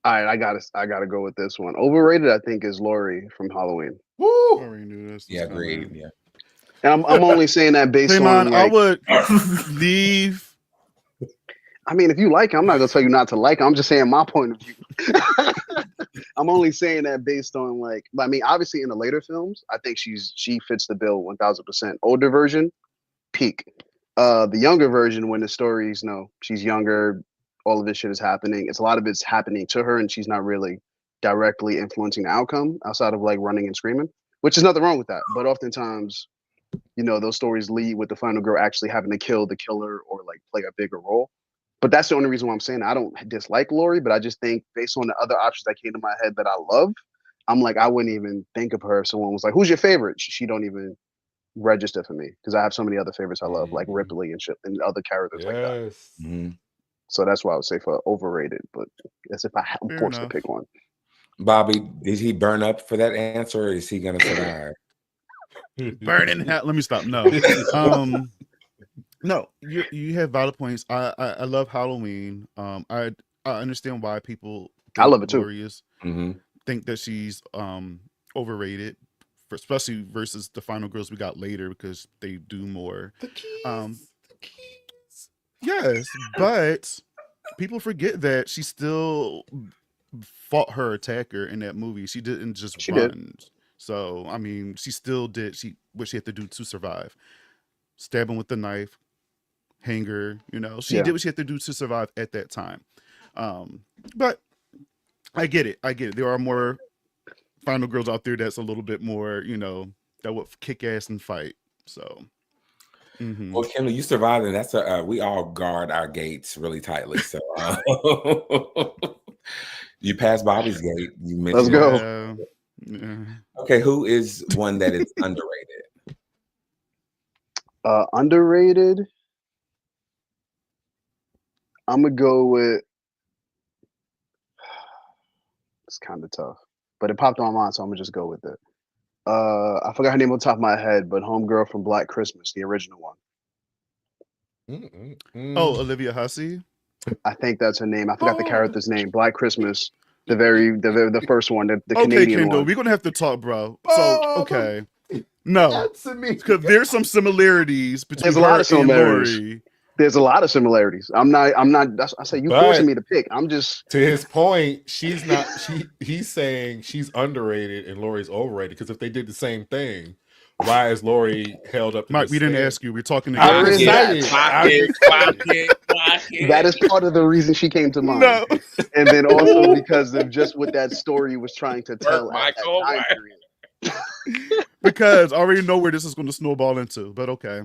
All right, I gotta go with this one. Overrated, I think, is Laurie from Halloween. Woo! Yeah, agreed. Yeah. And I'm only saying that based on like, I would leave. I mean, if you like it, I'm not gonna tell you not to like it. I'm just saying my point of view. I'm only saying that based on like, I mean, obviously in the later films, I think she fits the bill 1000%. Older version, peak. The younger version, when the stories, she's younger, all of this shit is happening. A lot of it's happening to her, and she's not really directly influencing the outcome outside of like running and screaming, which is nothing wrong with that. But oftentimes, those stories lead with the final girl actually having to kill the killer or like play a bigger role. But that's the only reason why I'm saying I don't dislike Laurie, but I just think based on the other options that came to my head that I love, I'm like, I wouldn't even think of her if someone was like, who's your favorite? She don't even register for me because I have so many other favorites I love, like Ripley and shit and other characters like that. Mm-hmm. So that's why I would say for overrated, but as if I'm forced to pick one. Bobby, did he burn up for that answer, or is he gonna survive? Burn in hell. Let me stop. No. No, you have valid points. I love Halloween. I understand why people I think love it too. Lori is Mm-hmm. think that she's overrated, especially versus the final girls we got later because they do more. The Um, keys. The keys. yes, but people forget that she still fought her attacker in that movie. She didn't just She did. run. So I mean, she still did what she had to do to survive. Stab him with the knife, hanger. She Yeah. did what she had to do to survive at that time. Um, but I get it. I get it. There are more final girls out there that's a little bit more, that would kick ass and fight. So, Well, Kendall, you survived, and that's we all guard our gates really tightly. So you passed Bobby's gate. You Let's mentioned go. yeah. Okay, who is one that is underrated? Underrated. I'm gonna go with. It's kind of tough, but it popped on my mind, so I'm gonna just go with it. I forgot her name on the top of my head, but homegirl from Black Christmas, the original one. Oh, Olivia Hussey. I think that's her name. I forgot the character's name. Black Christmas, the first one, the Okay, Canadian Kendall, one. we're gonna have to talk, bro. So, okay, no, because there's some similarities between There's a lot her of similarities. and Lori. There's a lot of similarities. I'm not. I say you forcing me to pick. I'm just. To his point, she's not. He's saying she's underrated and Lori's overrated because if they did the same thing, why is Lori held up? Mike, we didn't ask you. We're talking There is together. That is part of the reason she came to mind. No. And then also because of just what that story was trying to tell at that time period. Because I already know where this is going to snowball into, but okay.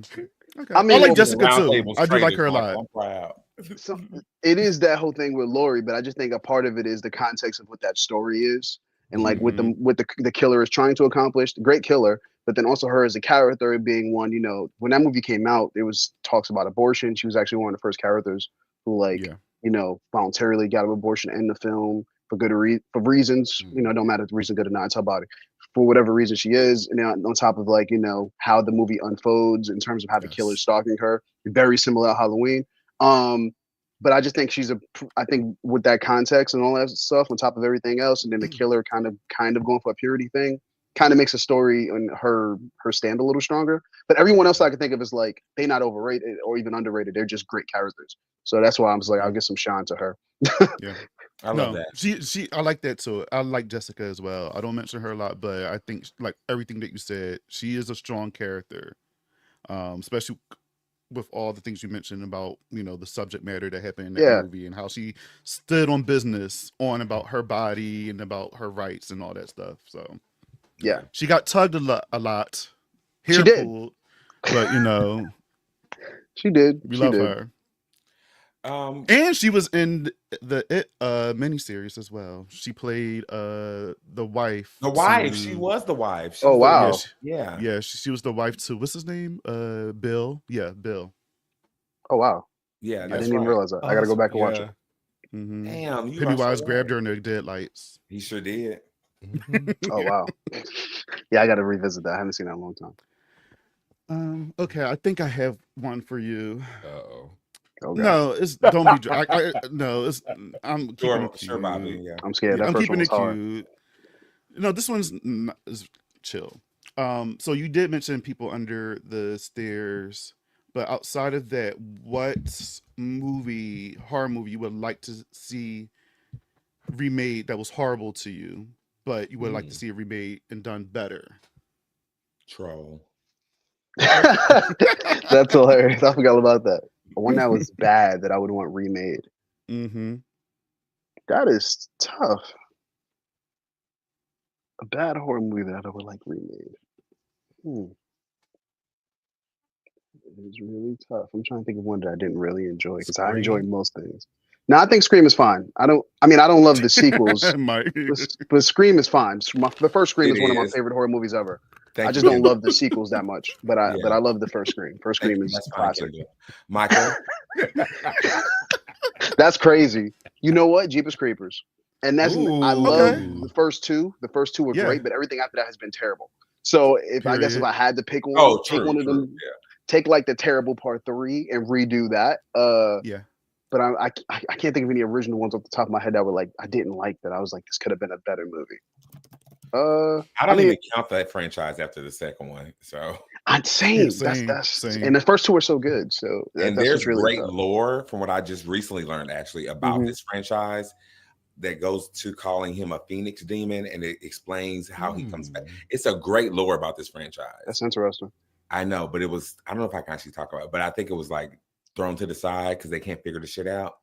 I mean, I like Jessica too. I do like her a lot. I'm proud. So it is that whole thing with Lori, but I just think a part of it is the context of what that story is, and like what the killer is trying to accomplish. The great killer, but then also her as a character being one. When that movie came out, there was talks about abortion. She was actually one of the first characters who voluntarily got an abortion in the film for for reasons. Don't matter if the reason good or not. It's her body. For whatever reason she is, and on top of how the movie unfolds in terms of how the killer's stalking her, very similar to Halloween. But I just think I think with that context and all that stuff, on top of everything else, and then the killer kind of going for a purity thing, kind of makes the story and her stand a little stronger. But everyone else I can think of is like they're not overrated or even underrated. They're just great characters. So that's why I'm just like I'll give some shine to her. Yeah. I love that. She I like that too. I like Jessica as well. I don't mention her a lot, but I think like everything that you said, she is a strong character. Especially with all the things you mentioned about, the subject matter that happened in that movie and how she stood on business about her body and about her rights and all that stuff. So yeah. She got tugged a lot. Hair pulled, but she did. We love her. And she was in the miniseries as well. She played the wife. The wife. She was the wife. Oh wow. Yeah. She was the wife to what's his name? Bill. Yeah, Bill. Oh wow. Yeah, I didn't even realize that. I gotta go back and watch it. Damn. Pennywise grabbed her in the deadlights. He sure did. Oh wow. Yeah, I gotta revisit that. I haven't seen that in a long time. Okay, I think I have one for you. Uh-oh. Okay. No, don't be. I'm keeping it sure, Bobby. Yeah, I'm scared. I'm keeping it hard. cute. No, this one's is chill. So you did mention people under the stairs, but outside of that, what horror movie you would like to see remade that was horrible to you, but you would like to see it remade and done better? Troll. That's hilarious. I forgot about that. One that was bad that I would want remade. That is tough. A bad horror movie that I would like remade. It is really tough. I'm trying to think of one that I didn't really enjoy because I enjoy most things. No, I think Scream is fine. I don't love the sequels, but Scream is fine. The first Scream is one of my favorite horror movies ever. I just don't love the sequels that much, but I love the first Scream. First Scream is classic. Michael, that's crazy. You know what? Jeepers Creepers, and I love the first two. The first two were great, but everything after that has been terrible. So if I had to pick one, one of them. take like the terrible part 3 and redo that. Yeah. But I can't think of any original ones off the top of my head that were like I didn't like that. I was like, this could have been a better movie. I I don't mean, even count that franchise after the second one. So, I'm same. Same. That's Same. and the first 2 are so good. So and that's there's what's really great tough. lore from what I just recently learned actually about this franchise that goes to calling him a phoenix demon, and it explains how he comes back. It's a great lore about this franchise. That's interesting. I know, but it was, I don't know if I can actually talk about it, but I think it was like thrown to the side because they can't figure the shit out.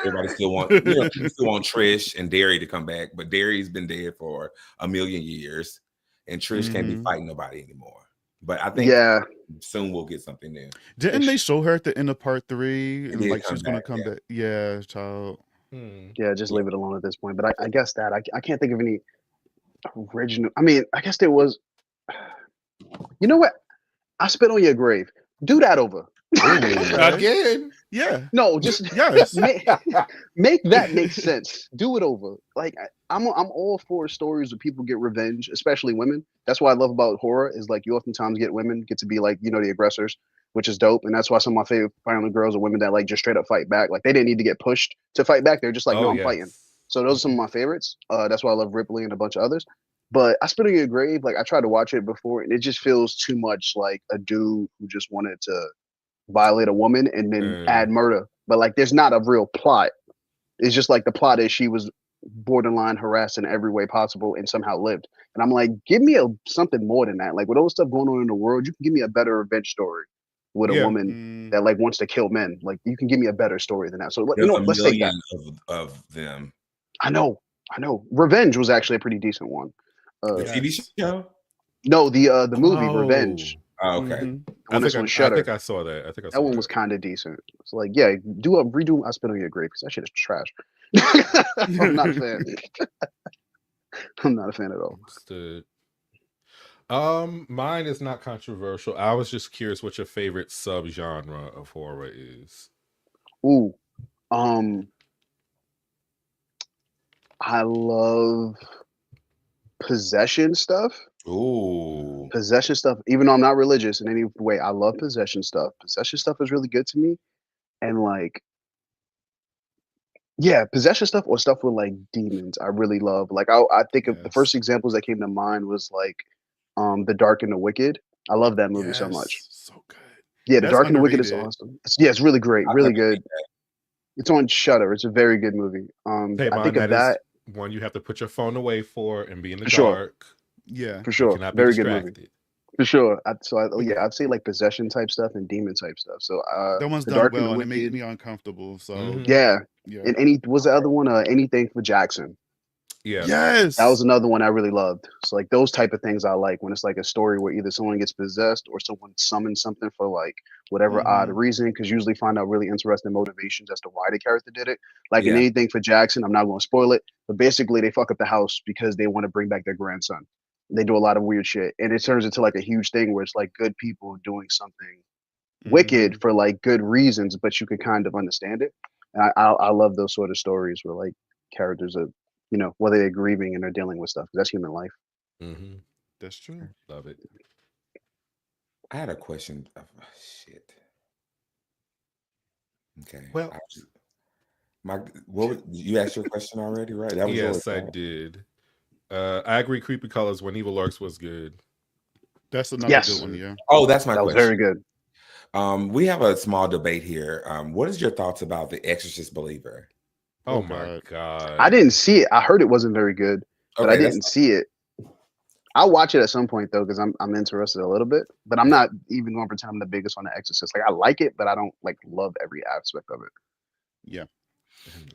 Everybody still want, people still want Trish and Derry to come back, but Derry's been dead for a million years, and Trish can't be fighting nobody anymore. But I think soon we'll get something new. Didn't they show her at the end of part 3 and like she was going to come back? back? Yeah, child. Yeah, just leave it alone at this point. But I guess that I can't think of any original. I mean, I guess there was. You know what? I spit on your grave. Do that over. Again? Yeah. No, just yes. Make that make sense. Do it over. Like I'm all for stories where people get revenge, especially women. That's what I love about horror is like you oftentimes get women get to be like, you know, the aggressors, which is dope. And that's why some of my favorite violent girls are women that like just straight up fight back. Like they didn't need to get pushed to fight back. They're just like, no, I'm fighting. So those are some of my favorites. That's why I love Ripley and a bunch of others. But I Spit on Your Grave, like I tried to watch it before, and it just feels too much like a dude who just wanted to violate a woman and then add murder. But like there's not a real plot. It's just like the plot is she was borderline harassed in every way possible and somehow lived. And I'm like, give me something more than that. Like with all the stuff going on in the world, you can give me a better revenge story with a woman that like wants to kill men. Like you can give me a better story than that. So you know, let's take that. Of them. I know. Revenge was actually a pretty decent one. The TV show? No, the movie Revenge. Oh, okay. I think I saw that. That one was kind of decent. It's like, yeah, redo I Spit on Your Grave because that shit is trash. I'm not a fan. I'm not a fan at all. Understood. Mine is not controversial. I was just curious what your favorite subgenre of horror is. Ooh, I love possession stuff. Ooh. Possession stuff, even though I'm not religious in any way, I love possession stuff. Possession stuff is really good to me. And like, yeah, possession stuff or stuff with like demons, I really love. Like I think of the first examples that came to mind was like The Dark and the Wicked. I love that movie so much. So good. Yeah, The Dark and the Wicked is awesome. It's really great, really good. It's on Shudder. It's a very good movie. I think of that. One you have to put your phone away for and be in the sure. dark. Yeah, for sure. Very good movie. For sure. I'd say like possession type stuff and demon type stuff. So that one's done well and it made me uncomfortable. So yeah. And was the other one Anything for Jackson? Yeah. Yes. That was another one I really loved. So like those type of things I like when it's like a story where either someone gets possessed or someone summons something for like whatever odd reason, because usually find out really interesting motivations as to why the character did it. Like in Anything for Jackson, I'm not going to spoil it, but basically they fuck up the house because they want to bring back their grandson. They do a lot of weird shit, and it turns into like a huge thing where it's like good people doing something wicked for like good reasons, but you can kind of understand it. And I love those sort of stories where like characters are, you know, whether they're grieving and they're dealing with stuff. That's human life. That's true. Love it. I had a question. Shit. Okay. Well, you asked your question already, right? That was yes, I did. I agree. Creepy Colors When Evil Lurks was good. That's another good one. Yeah. Oh, that's my question. That was very good. We have a small debate here. What is your thoughts about The Exorcist Believer? Oh my God. I didn't see it. I heard it wasn't very good, but I didn't see it. I'll watch it at some point though, because I'm interested a little bit, but I'm not even going to pretend I'm the biggest on The Exorcist. Like I like it, but I don't like love every aspect of it. Yeah.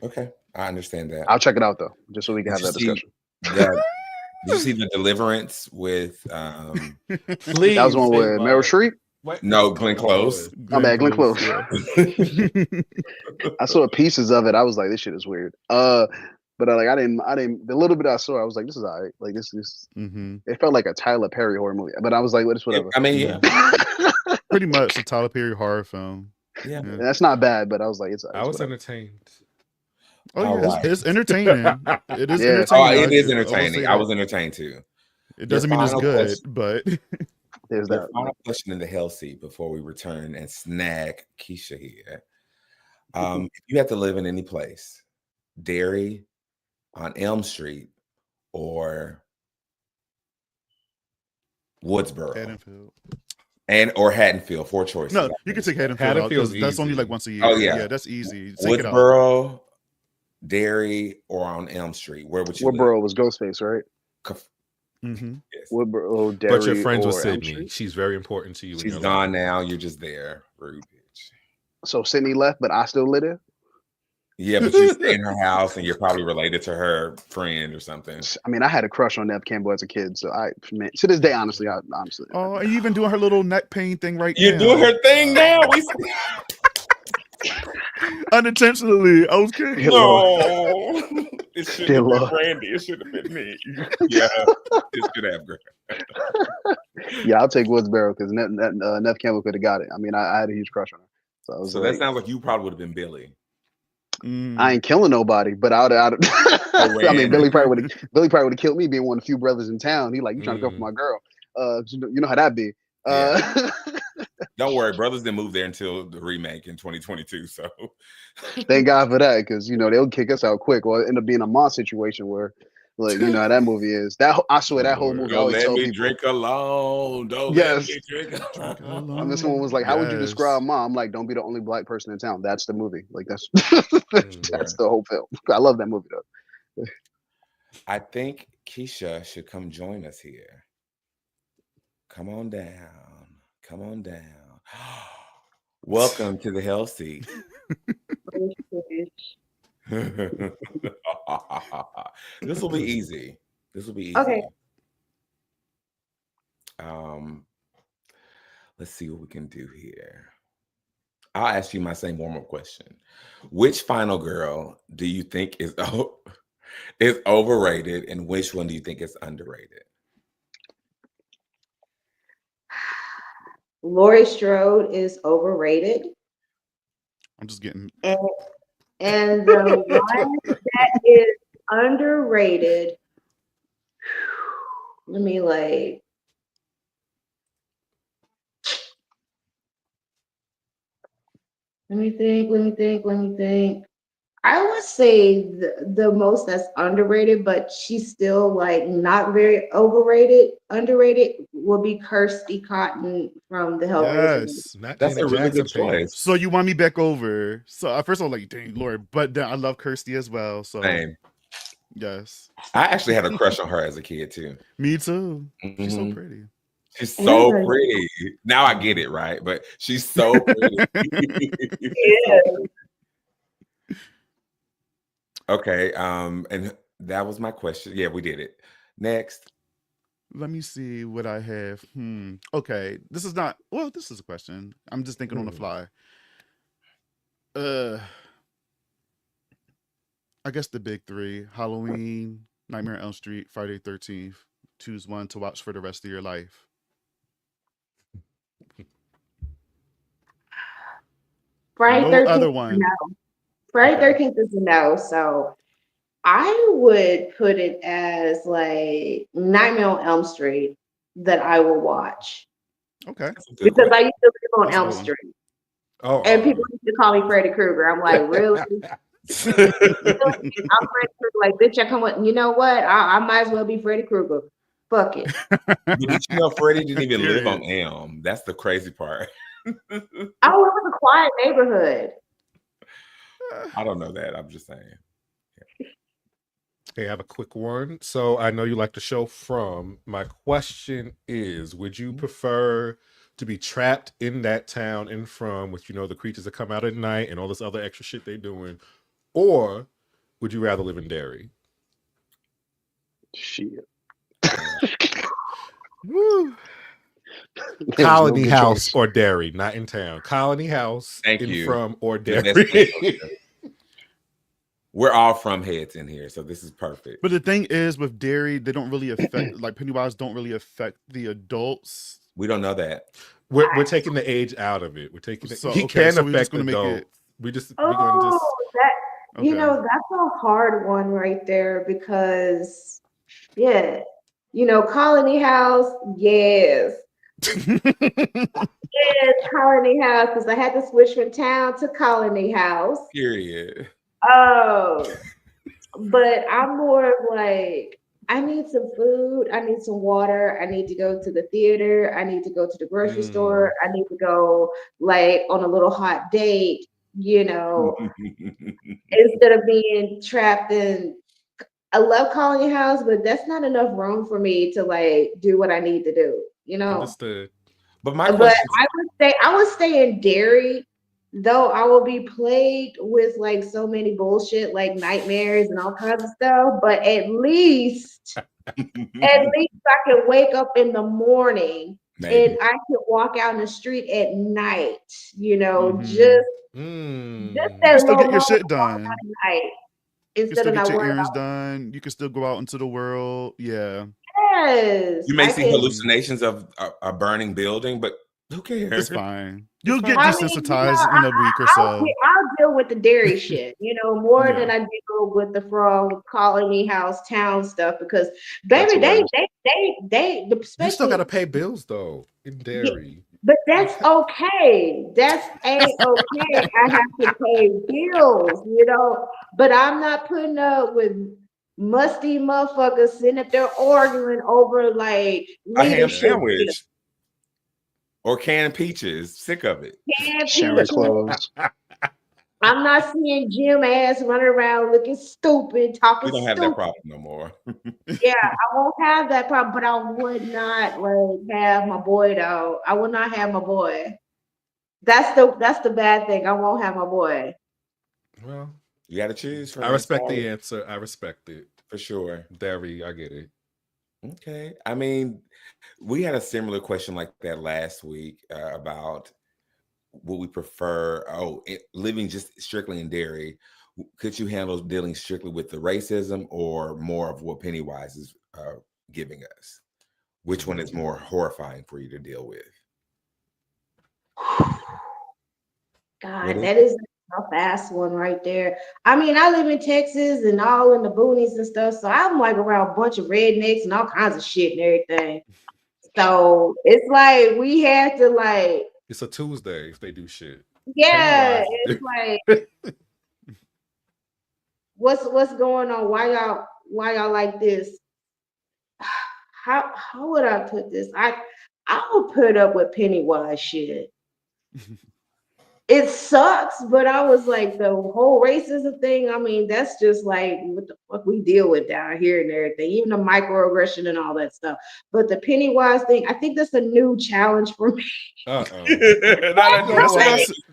Okay. I understand that. I'll check it out though, just so we can have that discussion. Did you see The Deliverance with Please, that was one with Meryl Streep? No, Glenn Close. My bad, Glenn Close. Yeah. I saw pieces of it. I was like, this shit is weird. But I didn't. The little bit I saw, I was like, this is alright. Like this is. It felt like a Tyler Perry horror movie, but I was like, it's whatever. I mean, yeah. Pretty much a Tyler Perry horror film. Yeah, that's not bad, but I was like, I was entertained. Oh yeah, it's entertaining. It is entertaining. Oh, it is entertaining. I was entertained too. It doesn't mean it's good, but There's Your that. final question in the hell seat before we return and snag Keisha here. If you had to live in any place, Derry, on Elm Street, or Woodsboro, Haddonfield. or Haddonfield, 4 choices. No, you can take Haddonfield out Haddonfield's because that's only like easy. once a year. Oh, yeah. Yeah, that's easy. Take it out. Woodsboro, Derry, or on Elm Street. Where would you live? Woodboro was Ghostface, right? Mm-hmm. Yes. Woodboro, Derry, But you're friends with or Elm Sydney. Street? She's very important to you. She's in your gone life. now. You're just there. Rude bitch. So Sydney left, but I still live there. Yeah, but you stay in her house and you're probably related to her friend or something. I mean, I had a crush on Nev Campbell as a kid, so to this day, honestly, Oh, and you even doing her little neck pain thing right You're now. doing her thing now. Unintentionally. I was kidding. No. It should Dear have been Lord. Brandy. It should have been me. Yeah, it should have, girl. Yeah, I'll take Woodsboro because Nev Campbell could have got it. I mean, I had a huge crush on her. So, I was So that sounds like you probably would have been Billy. I ain't killing nobody, but I mean, Billy probably would have killed me being one of the few brothers in town. He like, you trying to go for my girl? You know how that be. Yeah. Don't worry, brothers didn't move there until the remake in 2022. So thank God for that, because they'll kick us out quick, or end up being a Moss situation where, like, you know how that movie is. I swear that whole movie. I don't always let tell me people, drink alone. Don't Yes. let me drink alone. I mean, someone was like, "How would you Yes. describe Mom?" I'm like, "Don't be the only black person in town." That's the movie. Like that's that's the whole film. I love that movie though. I think Keisha should come join us here. Come on down. Come on down. Welcome to the hell seat. This will be easy. This will be easy. Okay. Let's see what we can do here. I'll ask you my same warm-up question. Which final girl do you think is overrated, and which one do you think is underrated? Laurie Strode is overrated. I'm just getting. And the one that is underrated, let me think. I would say the most that's underrated, but she's still like not very overrated. Underrated will be Kirsty Cotton from the Hellraiser. Yes. Not That's Janet a really Jackson good choice. fans. So you want me back over? So at first I was like, dang Lord, but then I love Kirsty as well. So Same. yes, I actually had a crush on her as a kid too. me too. She's so Mhm. pretty. She's so Yeah. pretty. Now I get it, right? But she's so pretty. Yeah. Okay. And that was my question. Yeah, we did it. Next. Let me see what I have. Okay. This is not this is a question. I'm just thinking on the fly. I guess the big three: Halloween, Nightmare on Elm Street, Friday 13th. Choose one to watch for the rest of your life. Friday No 13th other is one. no. Friday 13th is a no. So I would put it as like Nightmare on Elm Street that I will watch. Okay. Because I used to live on That's a Elm good one. Street. Oh, And people used to call me Freddy Krueger. I'm like, really? I'm Freddy Krueger. Like, bitch, I come with, you know what? I might as well be Freddy Krueger. Fuck it. But did you know Freddie didn't even live on Period. Elm? That's the crazy part. Oh, it was a quiet neighborhood. I don't know that. I'm just saying. Okay, I have a quick one. So I know you like the show From. My question is, would you prefer to be trapped in that town in From, with, the creatures that come out at night and all this other extra shit they're doing, or would you rather live in Derry? Shit. Woo. Colony good House choice. or Derry, not in town. Colony House Thank in you. From or The best Derry. answer. We're all from heads in here, so this is perfect. But the thing is, with Derry, they don't really affect, like Pennywise don't really affect the adults. We don't know that. We're taking the age out of it. We're taking it. So, He okay, can so we're just affect gonna make adults. it- We're gonna just. That you Okay. know, that's a hard one right there because, yeah, Colony House, yes, It's Colony House because I had to switch from town to Colony House. Period. Oh, but I'm more of like, I need some food, I need some water, I need to go to the theater, I need to go to the grocery store, I need to go like on a little hot date, instead of being trapped in. I love Colony House, but that's not enough room for me to like do what I need to do. Understood. But my But question I would stay in Derry, though I will be plagued with like so many bullshit, like nightmares and all kinds of stuff. But at least I can wake up in the morning maybe. and I can walk out in the street at night, just You that can still little get your moment shit of walking done. out at night You can instead still of get not your worrying errands about done. You can still go out into the world. Yeah. yes, You may I see can. hallucinations of a burning building, but who cares? It's fine. It's You'll get fine. I mean, desensitized in a week or so. I'll deal with the dairy shit, more than Yeah. I deal with the from colony house town stuff because That's baby, hilarious. they You still got to especially pay bills though in yeah, Derry. but that's okay. That's okay. I have to pay bills. But I'm not putting up with musty motherfuckers sitting up there arguing over like A ham leadership Yeah. shit. sandwich or canned peaches. Sick of it. Damn Sharing people. clothes. I'm not seeing Jim ass running around looking stupid, talking We don't have that stupid. problem no more. Yeah, I won't have that problem, but I would not like have my boy though. I would not have my boy. That's the bad thing. I won't have my boy. Well, You got to choose, I friend. respect Sorry. the answer. I respect it. For sure. Derry, I get it. Okay. I mean, we had a similar question like that last week about would we prefer living just strictly in Derry. Could you handle dealing strictly with the racism or more of what Pennywise is giving us? Which one is more horrifying for you to deal with? God, that is a fast one right there. I mean, I live in Texas and all in the boonies and stuff, so I'm like around a bunch of rednecks and all kinds of shit and everything. So it's like we had to like, It's a Tuesday if they do shit. yeah, Pennywise. it's like what's going on? Why y'all like this? How would I put this? I would put up with Pennywise shit. It sucks, but I was like the whole racism thing. I mean, that's just like what the fuck we deal with down here and everything, even the microaggression and all that stuff. But the Pennywise thing, I think that's a new challenge for me. Uh-oh.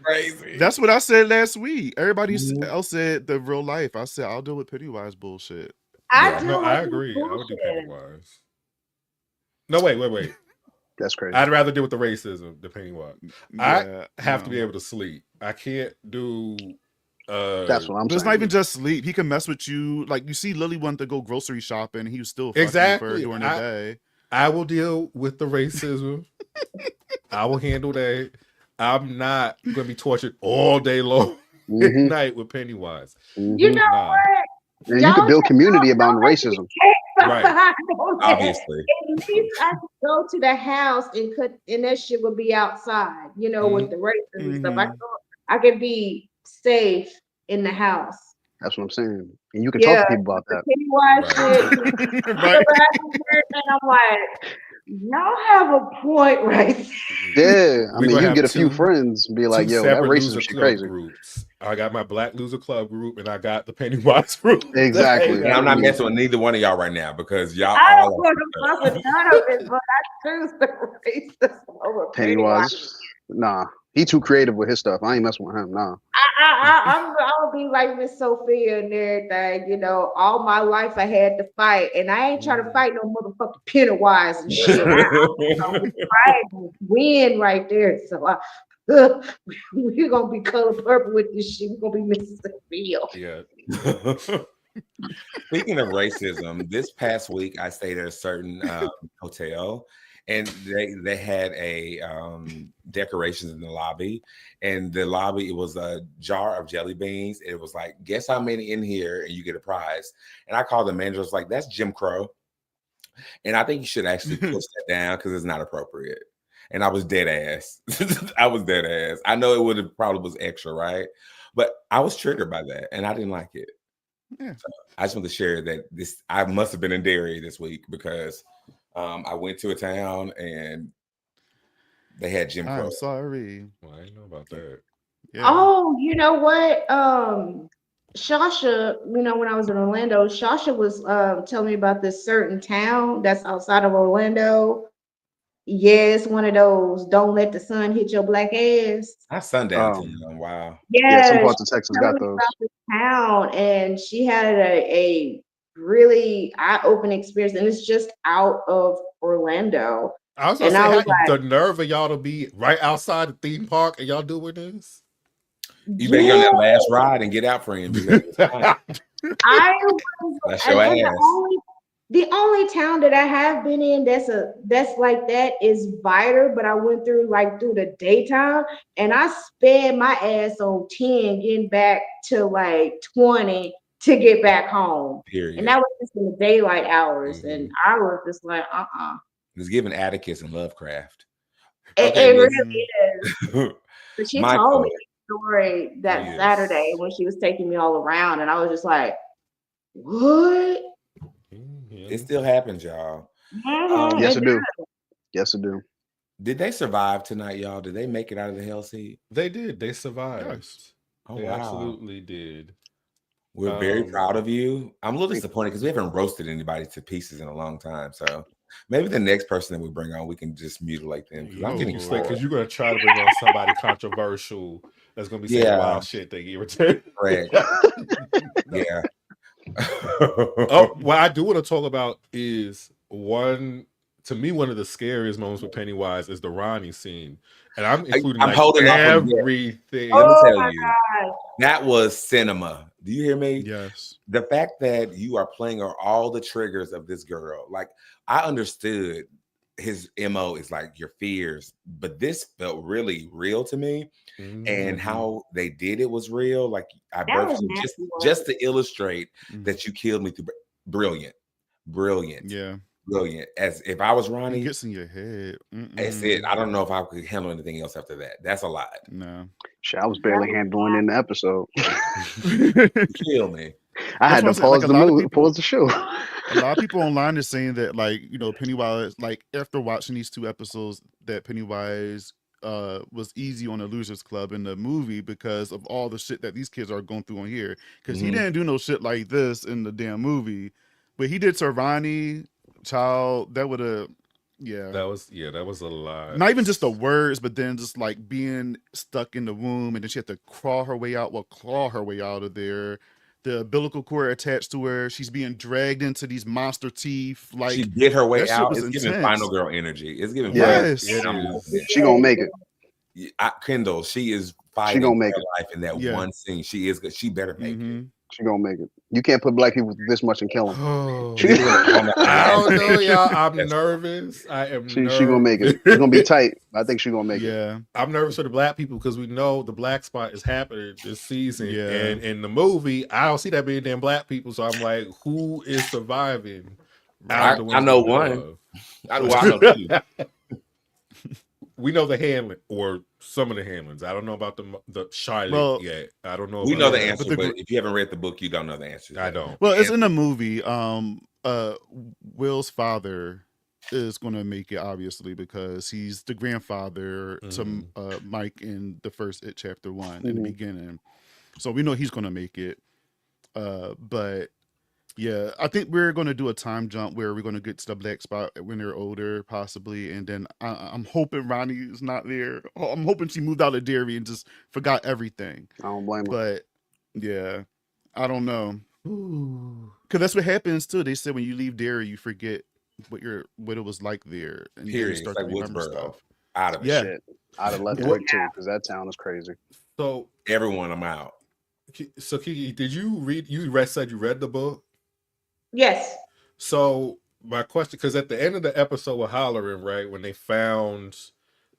Crazy. That's what I said last week. Everybody else said the real life. I said I'll deal with Pennywise bullshit. I No, do I like agree. I would do bullshit. Pennywise. No, wait. That's crazy. I'd rather deal with the racism than Pennywise. Yeah, I have to no. be able to sleep. I can't do That's what I'm But it's saying. not even just sleep. He can mess with you. Like you see, Lily wanted to go grocery shopping. And he was still fucking with her Exactly. during the day. I will deal with the racism. I will handle that. I'm not gonna be tortured all day long at night with Pennywise. You know Nah. what? And you can build community about racism. Right. Obviously. At least I could go to the house and that shit would be outside, with the racism stuff. I could be safe in the house. That's what I'm saying. And you can talk to people about that. Pennywise shit. Right. And I'm like, y'all have a point right there. Yeah. I We mean, gonna you have get a few two- friends and be like, Two yo, that separate racism loser shit club crazy. groups. I got my Black Loser Club group and I got the Pennywise group. Exactly. And I'm not messing with neither one of y'all right now because y'all I all don't want to fuck with none of it, but I choose the racist over Pennywise. Pennywise. Nah. He too creative with his stuff. I ain't messing with him. Nah. I'll be like Miss Sophia and everything. All my life I had to fight, and I ain't trying to fight no motherfucking Pennywise and shit. I win right there. So we're gonna be color purple with this shit. We're gonna be Mrs. Sophia. Yeah. Speaking of racism, this past week I stayed at a certain hotel, and they had a decorations in the lobby, and the lobby, it was a jar of jelly beans. It was like, guess how many in here, and you get a prize. And I called the manager. I was like, that's Jim Crow, and I think you should actually push that down because it's not appropriate. and I was dead ass. I was dead ass. I know it would have probably was extra, right? But I was triggered by that, and I didn't like it. Yeah. So I just want to share that I must have been in Derry this week because I went to a town and they had Jim Crow. I'm sorry. Well, I didn't know about that. Yeah. Oh, you know what? Shasha, when I was in Orlando, Shasha was telling me about this certain town that's outside of Orlando. Yeah, it's one of those don't let the sun hit your black ass. Not sundown town. Wow. Yeah, some Yeah, parts she of Texas told got me those. about this town, and she had a really eye-opening experience, and it's just out of Orlando. I was gonna And say, I was the like, nerve of y'all to be right outside the theme park and y'all doing this. You better get on that yeah, last ride and get out, friend, because it's fine. I was, That's your and ass. the only town that I have been in that's like that is Viter, but I went through the daytime, and I sped my ass on 10 getting back to like 20 to get back home. And Period. that was just in the daylight hours. Mhm. And I was just like, It's giving Atticus and Lovecraft. It, Okay, it really listen. is. But she told Michael. me the story that Yes. Saturday when she was taking me all around, and I was just like, what? It still happens, y'all. Mhm, Yes, it it do. Yes, it do. Did they survive tonight, y'all? Did they make it out of the hell seat? They did. They survived. Yes. Oh, They wow. absolutely did. We're very proud of you. I'm a little disappointed because we haven't roasted anybody to pieces in a long time. So maybe the next person that we bring on, we can just mutilate them because I'm getting Because bored. you're gonna try to bring on somebody controversial that's gonna be saying Yeah. wild shit they irritate. Correct. Yeah. Oh, what I do want to talk about is one of the scariest moments with Pennywise is the Ronnie scene, and I'm including I'm holding off on that. everything. Let me Oh tell my you, God. that was cinema. Do you hear me? Yes. The fact that you are playing on all the triggers of this girl, like I understood his MO is like your fears, but this felt really real to me. And how they did it was real. Like I That birthed was you nasty just work. to illustrate that you killed me through brilliant, Yeah. brilliant. As if I was It Ronnie, gets in your head. that's it. I don't know if I could handle anything else after that. That's a lot. No. Shit, I was barely handling in the episode. You kill me. I had to That's what I'm saying. Like pause a the lot of movie, people, pause the show. a lot of people online are saying that, like, Pennywise, like after watching these 2 episodes, that Pennywise was easy on the Losers Club in the movie because of all the shit that these kids are going through on here. Because he didn't do no shit like this in the damn movie, but he did Servani, Child. That would have, yeah. That was a lot. Not even just the words, but then just like being stuck in the womb, and then she had to claw her way out of there. The umbilical cord attached to her. She's being dragged into these monster teeth. Like, She did her way that shit out. was It's giving intense. Final Girl energy. It's giving Yes. Final It is. She gonna make it. Kendall, she is fighting gonna for make her it. life in that Yeah. one scene. She is good. She better make it. She gonna make it. You can't put black people through this much and kill them. Oh, They're gonna I don't know, y'all. I'm That's- nervous. I am She nervous. gonna make it. It's gonna be tight. I think she gonna make it. Yeah. I'm nervous for the black people because we know the black spot is happening this season. Yeah. And in the movie, I don't see that being damn black people. So I'm like, who is surviving? out of the I ones know we one. of? I know two. We know the Hamlin or some of the Hamlins. I don't know about the Charlotte Well, yet. I don't know. We about know the that. answer, but if you haven't read the book, you don't know the answer. I don't. Well, it's in the movie. Will's father is going to make it, obviously, because he's the grandfather to Mike in the first It Chapter 1 in the beginning. So we know he's going to make it. But yeah, I think we're going to do a time jump where we're going to get to the black spot when they're older, possibly. And then I'm hoping Ronnie is not there. I'm hoping she moved out of Derry and just forgot everything. I don't blame her. But yeah, I don't know. Because that's what happens too. They said when you leave Derry, you forget what it was like there, and then you Period. start It's to like remember Woodsboro. stuff. Out of it. Yeah. Shit. I'd have left Yeah. quick too, because that town is crazy. So Everyone, I'm out. So Kiki, did you read? Said you read the book. Yes. So my question, because at the end of the episode with Hollering, right, when they found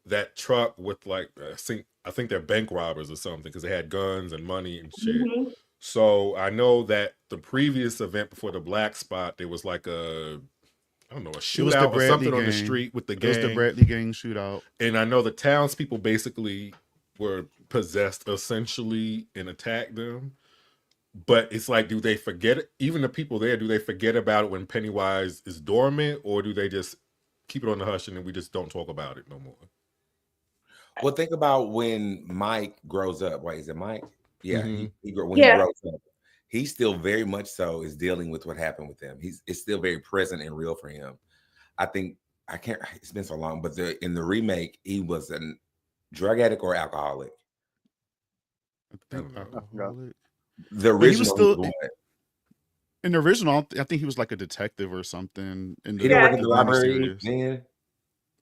that truck with like I think they're bank robbers or something because they had guns and money and shit. Mhm. So I know that the previous event before the black spot, there was like a I don't know, a It was the shootout or Bradley something on the gang. street with the It was the gang. Bradley gang shootout. And I know the townspeople basically were possessed essentially and attacked them. But it's like, do they forget it? Even the people there, do they forget about it when Pennywise is dormant, or do they just keep it on the hush and then we just don't talk about it no more? Well, think about when Mike grows up. Wait, is it Mike? Yeah, Mhm. when he Yeah. grows up, he still very much so is dealing with what happened with him. It's still very present and real for him. I think I can't. It's been so long, but in the remake, he was a drug addict or alcoholic. I think I don't know. alcoholic. The But he was original, still what? in the original. I think he was like a detective or something. In He didn't work the at the new library series. then.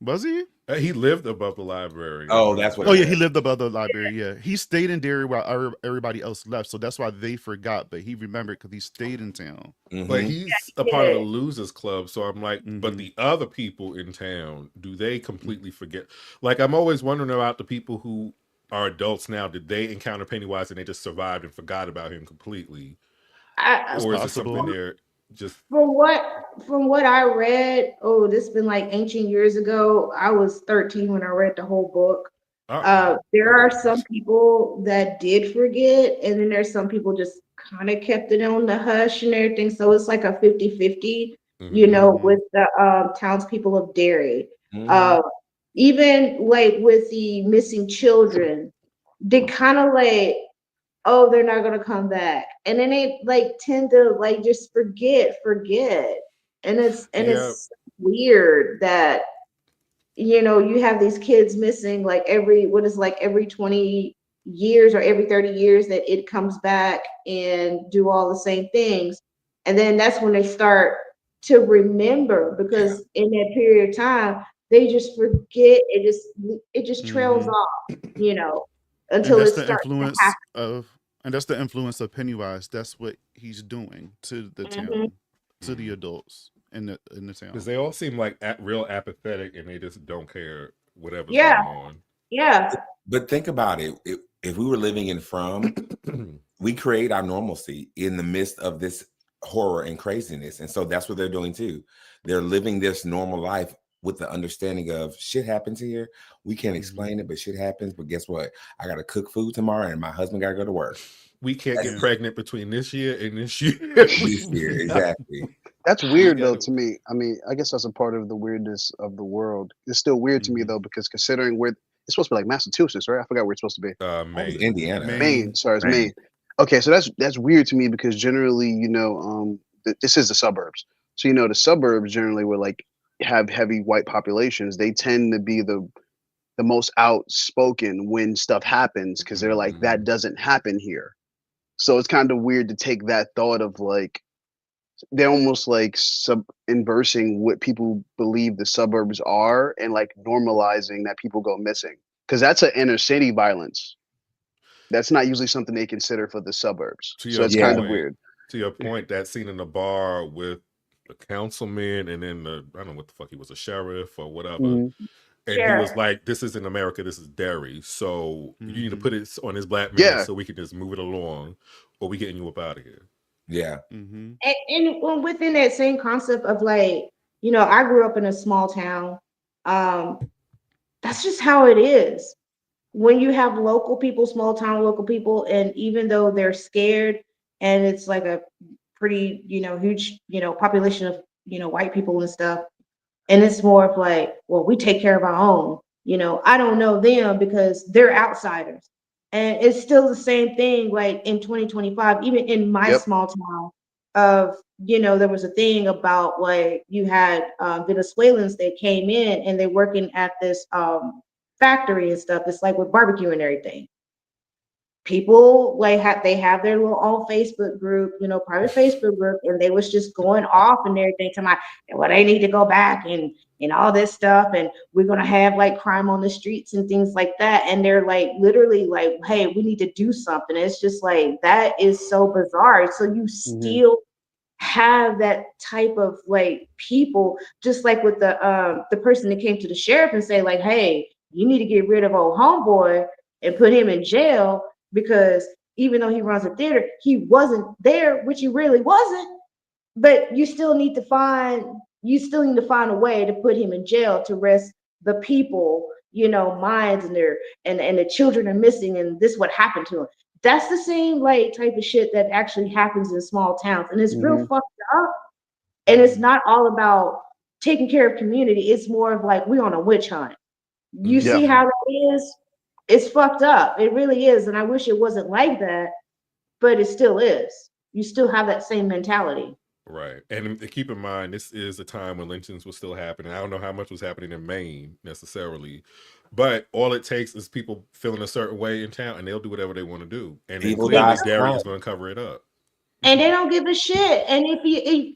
Was he? He lived above the library. Oh, that's what. Oh it yeah, he was. lived above the library. Yeah, he stayed in Derry while everybody else left, so that's why they forgot. But he remembered because he stayed in town. But Mhm. he's a part of the Yeah. losers club, so I'm like, but Mhm. the other people in town, do they completely forget? Like, I'm always wondering about the people who are adults now. Did they encounter Pennywise and they just survived and forgot about him completely, It's or is it something possible. they're just? From what I read, oh, this has been like ancient years ago. I was 13 when I read the whole book. There are some people that did forget, and then there's some people just kind of kept it on the hush and everything. So it's like a 50-50, Mhm. with the townspeople of Derry. Mhm. Even like with the missing children, they kind of like, oh, they're not gonna come back. And then they like tend to like just forget. And Yeah, it's weird that you have these kids missing like every 20 years or every 30 years that it comes back and do all the same things. And then that's when they start to remember, Yeah. because in that period of time they just forget. It just trails Mhm. off, And until that's it the starts to happen. influence of Pennywise. That's what he's doing to the Mhm. town, to the adults in the because town. they all seem like real apathetic and they just don't care whatever's Yeah, going on. yeah. But think about it. If we were living in From, we create our normalcy in the midst of this horror and craziness. And so that's what they're doing too. They're living this normal life with the understanding of shit happens here. We can't explain it, but shit happens. But guess what? I got to cook food tomorrow and my husband got to go to work. We can't get Yeah. pregnant between this year and this year. This year, exactly. That's We weird though gotta. to me. I mean, I guess that's a part of the weirdness of the world. It's still weird to me Mhm. though, because considering where it's supposed to be like Massachusetts, right? I forgot where it's supposed to be. That was Maine. Indiana. Maine. Sorry, it's Maine. Maine. Okay, so that's weird to me because generally, this is the suburbs. So the suburbs generally were like have heavy white populations. They tend to be the most outspoken when stuff happens because they're like that doesn't happen here. So it's kind of weird to take that thought of like they're almost like inversing what people believe the suburbs are and like normalizing that people go missing because that's an inner city violence. That's not usually something they consider for the suburbs. To So your it's Yeah. kind of point, weird. that scene in the bar with the councilman and then I don't know what the fuck he was, a sheriff or whatever. Mhm. And he was Sure. like, "This isn't America. This is Derry. So you need to Mhm. put it on his black man Yeah. so we can just move it along, or we getting you up out of here." Yeah. Mhm. And within that same concept of like, I grew up in a small town. That's just how it is. When you have local people, small town local people, and even though they're scared, and it's like a pretty, huge, population of, white people and stuff, and it's more of like, well, we take care of our own. I don't know them because they're outsiders. And it's still the same thing like in 2025, even in my Yep. small town of, there was a thing about like you had Venezuelans that came in and they're working at this factory and stuff. It's like with barbecue and everything. People like they have their little own Facebook group, private Facebook group, and they was just going off and everything to well, they need to go back and all this stuff, and we're gonna have like crime on the streets and things like that. And they're like literally like, hey, we need to do something. It's just like that is so bizarre. So you Mhm. still have that type of like people, just like with the person that came to the sheriff and say like, hey, you need to get rid of old homeboy and put him in jail because even though he runs a theater, he wasn't there, which he really wasn't. But you still need to find you still need to find a way to put him in jail to rest the people, minds, and and the children are missing, and this what happened to him. That's the same like type of shit that actually happens in small towns, and it's real fucked up. And it's not all about taking care of community. It's more of like we on a witch hunt. You Yeah. see how that is? It's fucked up. It really is, and I wish it wasn't like that, but it still is. You still have that same mentality. Right. And keep in mind, this is a time when lynchings was still happening. I don't know how much was happening in Maine necessarily, but all it takes is people feeling a certain way in town and they'll do whatever they want to do. And then People clearly die Derry tonight. is going to cover it up. And they don't give a shit. And if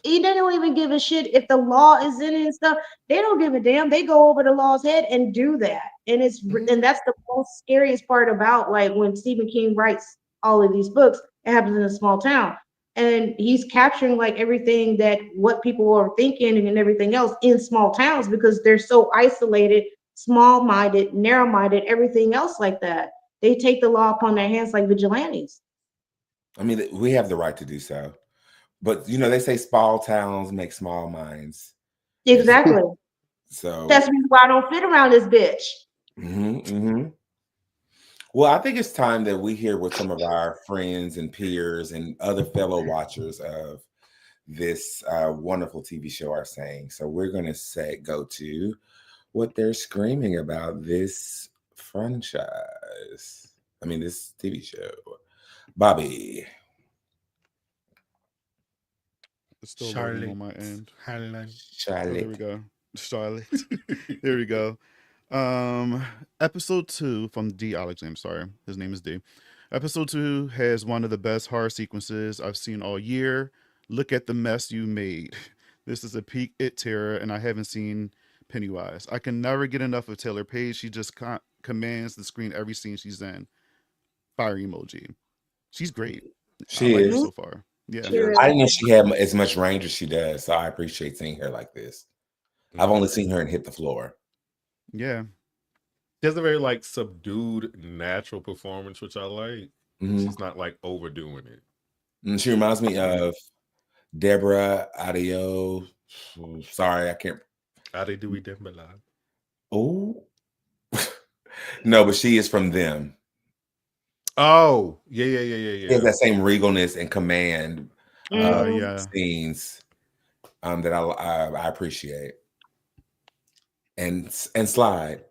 they don't even give a shit if the law is in it and stuff, they don't give a damn. They go over the law's head and do that. And and that's the most scariest part about like when Stephen King writes all of these books, it happens in a small town. And he's capturing like everything that what people are thinking and everything else in small towns because they're so isolated, small-minded, narrow-minded, everything else like that. They take the law upon their hands like vigilantes. I mean, we have the right to do so. But, they say small towns make small minds. Exactly. So that's the reason why I don't fit around this bitch. Well, I think it's time that we hear what some of our friends and peers and other fellow watchers of this wonderful TV show are saying. So we're going to go to what they're screaming about this franchise. I mean, this TV show. Bobby. It's still loading on my end. Charlotte. Oh, there we go. Charlotte. There we go. Episode 2 from D. Alexander. Sorry, his name is D. Episode 2 has one of the best horror sequences I've seen all year. Look at the mess you made. This is a peak It terror, and I haven't seen Pennywise. I can never get enough of Taylor Page. She just commands the screen every scene she's in. Fire emoji. She's great. She I like is her so far. Yeah. I didn't know she had as much range as she does, so I appreciate seeing her like this. I've only seen her and hit the floor. Yeah. She has a very like subdued, natural performance, which I like. She's not like overdoing it. And she reminds me of Deborah Adio. Sorry, I can't. Adedewi Dembala. Oh, no, but she is from them. Oh, yeah. She has that same regalness and command scenes that I appreciate. And slide.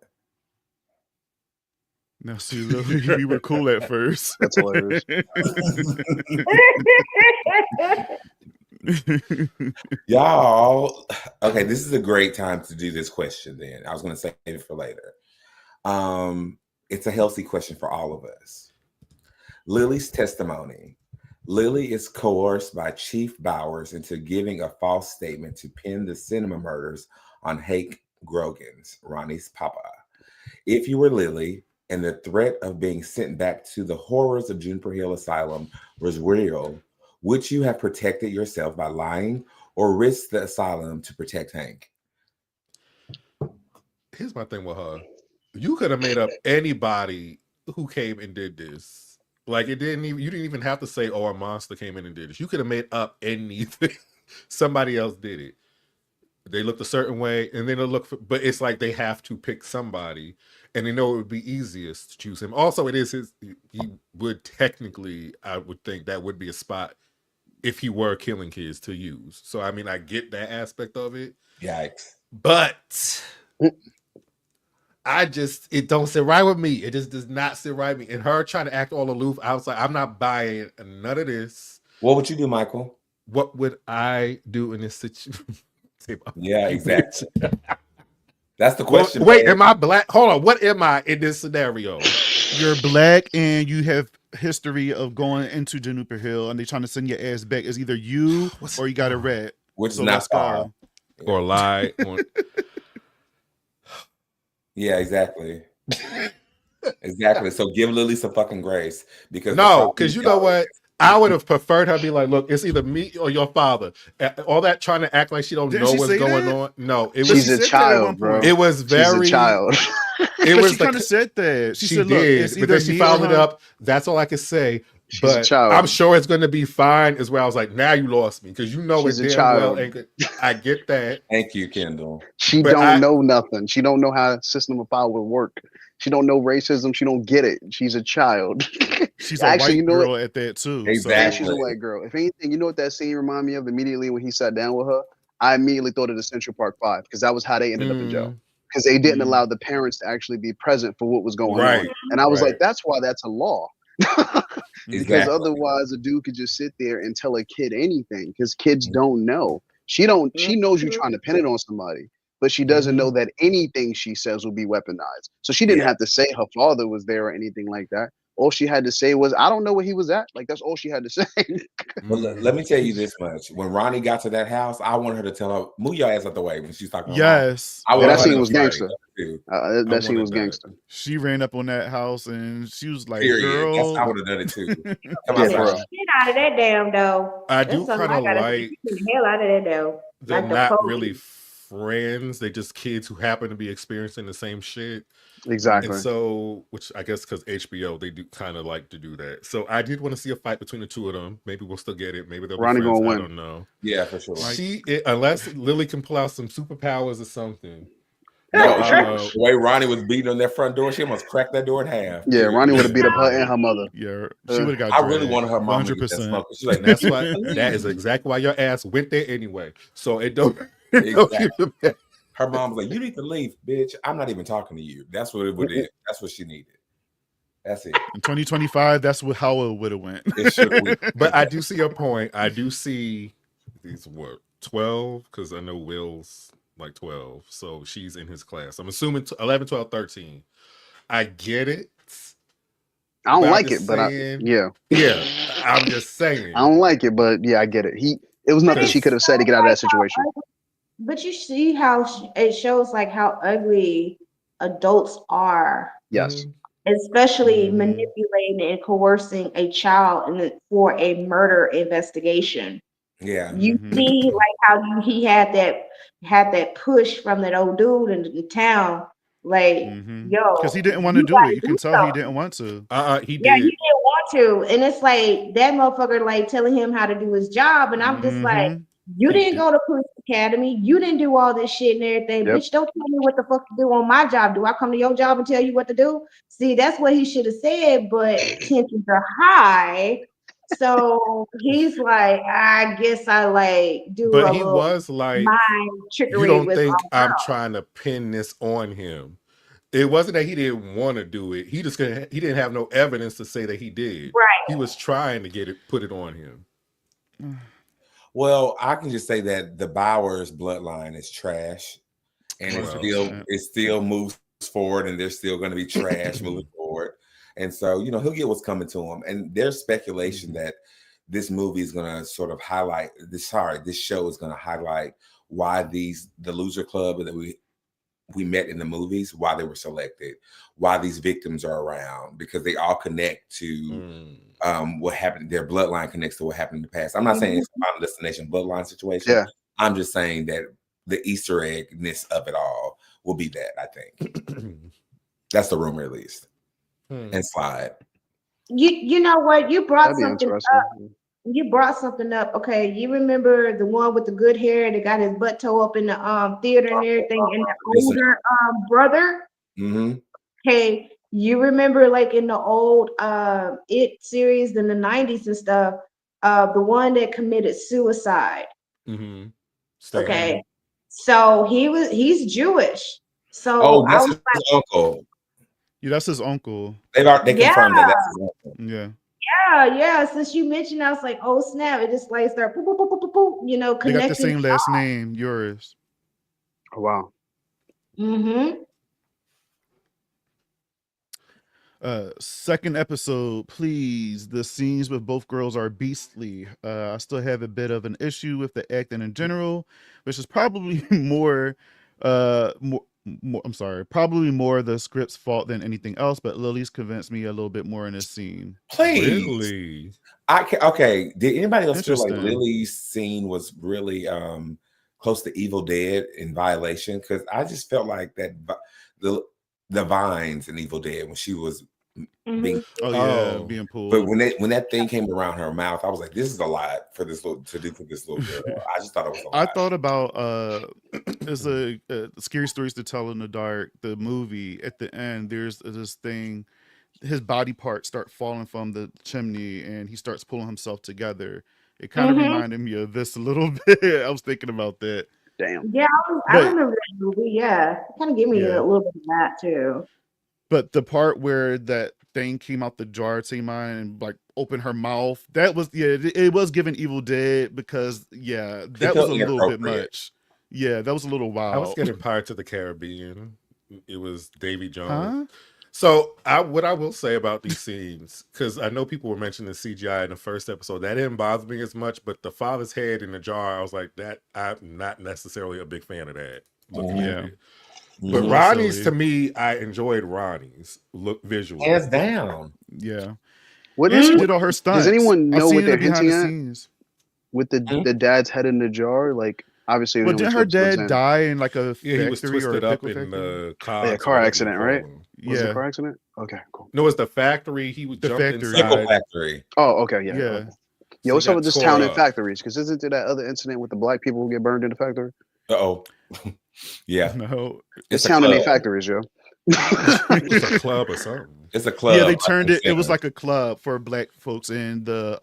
Now, see, we were cool at first. That's hilarious. Y'all, okay, this is a great time to do this question then. I was going to save it for later. It's a healthy question for all of us. Lily's testimony. Lily is coerced by Chief Bowers into giving a false statement to pin the cinema murders on Hake Grogan's, Ronnie's papa. If you were Lily and the threat of being sent back to the horrors of Juniper Hill Asylum was real, would you have protected yourself by lying or risk the asylum to protect Hank? Here's my thing with her. You could have made up anybody who came and did this. Like you didn't even have to say, oh, a monster came in and did this. You could have made up anything. Somebody else did it. They looked a certain way, and then they look but it's like they have to pick somebody, and they know it would be easiest to choose him. Also, it is he would technically, I would think that would be a spot if he were killing kids to use. So I mean, I get that aspect of it. Yikes. But it don't sit right with me. It just does not sit right with me. And her trying to act all aloof outside, I'm not buying none of this. What would you do, Michael? What would I do in this situation? Yeah, exactly. That's the question. Wait, am I black? Hold on. What am I in this scenario? You're black and you have history of going into Juniper Hill and they trying to send your ass back. It's either you or you got a rat. Which is not far. Or lie. Yeah, exactly. Exactly. So give Lily some fucking grace. Because you know what? I would have preferred her be like, look, it's either me or your father. All that trying to act like she don't know what's going on. No, it was she's a child, bro. It was very she's a child. It was she kind of said that. She said, did, look, it's but then she me followed or it up. That's all I could say. She's a But child. I'm sure it's going to be fine. Is where I was like, now you lost me because you know She's it a damn well child. ain't good. I get that. Thank you, Kendall. She But don't know nothing. She don't know how system of power would work. She don't know racism. She don't get it. She's a child. She's a Actually, you white know what? girl at that too. And Exactly. she's a white girl. If anything, you know what that scene reminded me of immediately when he sat down with her? I immediately thought of the Central Park Five because that was how they ended up in jail. Because they didn't allow the parents to actually be present for what was going on. Right. And I was Right. like, that's why that's a law. Because Exactly. otherwise a dude could just sit there and tell a kid anything because kids don't know. She knows you're trying to pin it on somebody, but she doesn't know that anything she says will be weaponized. So she didn't Yeah. have to say her father was there or anything like that. All she had to say was, I don't know where he was at. Like, that's all she had to say. But let me tell you this much. When Ronnie got to that house, I wanted her to tell her, move your ass out the way when she's talking to her mom. Yes. I Yeah, wanted that her scene to was be like gangster. that too. That scene wanted was that. gangster. She ran up on that house and she was like, Period. That's girl. I would have done it too. Come Yeah, outside. for real. Get out of that damn door. I That's do something kind I of gotta say. like Get the hell out of that door. they're Like the not police. really friends. They're just kids who happen to be experiencing the same shit. Exactly. And so, which I guess because HBO, they do kind of like to do that. So I did want to see a fight between the two of them. Maybe we'll still get it. Maybe they'll Ronnie be friends. gonna I win. don't know. Yeah, for sure. Unless Lily can pull out some superpowers or something. No, Uh, the way Ronnie was beating on that front door, she almost cracked that door in half. Yeah, Period. Ronnie would have beat up her and her mother. Yeah, she would have got I really dragged, wanted her mom to get that 100%. smoke. She's like, and that's why that is exactly why your ass went there anyway. So it don't. Exactly. Her mom was like, you need to leave, bitch. I'm not even talking to you. That's what it would have. That's what she needed. That's it. In 2025, that's how it would have went. It should have. But I do see your point. I do see these 12 because I know Will's like 12, so she's in his class. I'm assuming 11, 12, 13. I get it. I don't But I'm like just it, but saying- yeah, I'm just saying. I don't like it, but yeah, I get it. It was nothing it's she could have said to get out of that situation. But you see how it shows like how ugly adults are, Yes, especially Mhm. manipulating and coercing a child for a murder investigation. Yeah. You Mhm. see like how he had that push from that old dude in the town, like yo, Because he didn't want to you do gotta it. You do can tell he something. didn't want to. He Yeah, did. you didn't want to, and it's like that motherfucker like telling him how to do his job, and I'm just like, Mhm. you He didn't did. go to police academy, you didn't do all this shit and everything, Yep. bitch. Don't tell me what the fuck to do on my job. Do I come to your job and tell you what to do? See, that's what he should have said, but tensions are high, so he's like, I guess I like do But a he little was like, mind you trickery don't with think my I'm girl. trying to pin this on him. It wasn't that he didn't want to do it. He didn't have no evidence to say that he did. Right. He was trying to put it on him. Well, I can just say that the Bowers bloodline is trash, and Well, it still moves forward, and there's still going to be trash moving forward. And so, he'll get what's coming to him. And there's speculation that this movie is going to sort of highlight this. Sorry, this show is going to highlight why the Loser Club that we met in the movies, why they were selected, why these victims are around, because they all connect to what happened. Their bloodline connects to what happened in the past. I'm not saying it's a Final Destination bloodline situation. Yeah. I'm just saying that the Easter eggness of it all will be that, I think. That's the rumor, at least. And slide. You know what? You brought that'd be something interesting. up. You brought something up. Okay, you remember the one with the good hair that got his butt toe up in the theater and everything, and the older brother? Mm-hmm. Okay, you remember like in the old It series in the 90s and stuff, the one that committed suicide. Mm-hmm. Okay. So he's Jewish. So Oh, I that's was his uncle. Yeah, that's his uncle. They confirmed that that's his uncle. Yeah. yeah, since you mentioned, I was like, oh snap, it just like start boop, boop, boop, boop, boop, boop, They got the connecting. same last name, yours. Oh, wow. Mm-hmm. Second episode, please. The scenes with both girls are beastly. I still have a bit of an issue with the acting in general, which is probably more probably more the script's fault than anything else, but Lily's convinced me a little bit more in this scene. Please. Really? Okay. Did anybody else feel like Interesting. Lily's scene was really close to Evil Dead in violation? Because I just felt like that the vines in Evil Dead when she was being. Oh yeah, Oh, being But pulled. when that thing came around her mouth, I was like, "This is a lot for this little to do for this little girl." I just thought it was a I lot. thought about it's a Scary Stories to Tell in the Dark, the movie. At the end, there's this thing, his body parts start falling from the chimney, and he starts pulling himself together. It kind of Mm-hmm. reminded me of this a little bit. I was thinking about that, Damn. Yeah, I but remember that movie. Yeah, it kind of gave me yeah, a little bit of that too. but the part where that thing came out the jar to mine and like opened her mouth, that was it was giving Evil Dead, because yeah, It that was felt a little bit inappropriate. much. Yeah, that was a little I was wild. getting Pirates of the Caribbean. It was Davy Jones. Huh? So what I will say about these scenes, because I know people were mentioning CGI in the first episode, that didn't bother me as much. But the father's head in the jar, I was like, that I'm not necessarily a big fan of that. Looking at Yeah, it, it's a but Mhm. little Ronnie's, to silly. me, I enjoyed Ronnie's look visually. Hands down. Yeah, What, and she Mm, did all her does stunts. anyone I've know what seen her they're behind hinting the at scenes. with Mhm. the dad's head in the jar? Like, obviously, we Well, know didn't which her episode it's dad in. die in like a Yeah, he was factory or a twisted up pickle in factory? the Oh, yeah, cogs or car whatever you accident, call right? them. Was it a Yeah, car accident? Okay, cool. No, it's the factory. He the jumped factory. Pickle inside, Factory. Oh, okay, yeah, Yeah, okay. Yeah, so he what's up got with this tore town and up. factories? Because isn't there that other incident with the black people who get burned in the factory? Uh-oh. Yeah. no. It's It's a town and club. they factories, yo. It's a club or something. It's a Yeah, club. they Like turned in it. It was Sinners. like a club for black folks, and the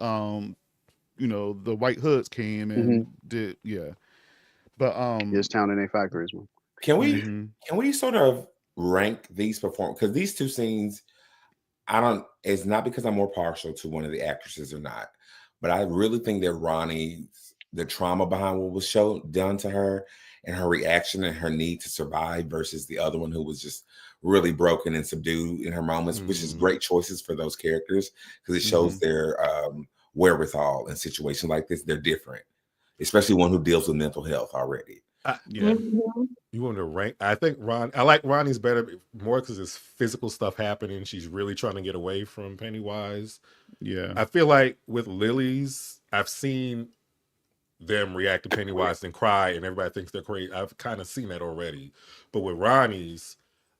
the white hoods came hmm and did, yeah. But It's town and they factories, man. Can we mhm, can we sort of rank these performances? Because these two scenes, I don't. It's not because I'm more partial to one of the actresses or not, but I really think that Ronnie's the trauma behind what was done to her and her reaction and her need to survive versus the other one who was just really broken and subdued in her moments, which is Mhm. great choices for those characters because it shows mhm, their wherewithal in situations like this. They're different, especially one who deals with mental health already. yeah, mhm. You want to rank? I think I like Ronnie's better more because it's physical stuff happening. She's really trying to get away from Pennywise. yeah, I feel like with Lily's, I've seen them react to Pennywise and cry, and everybody thinks they're crazy. I've kind of seen that already. But with Ronnie's,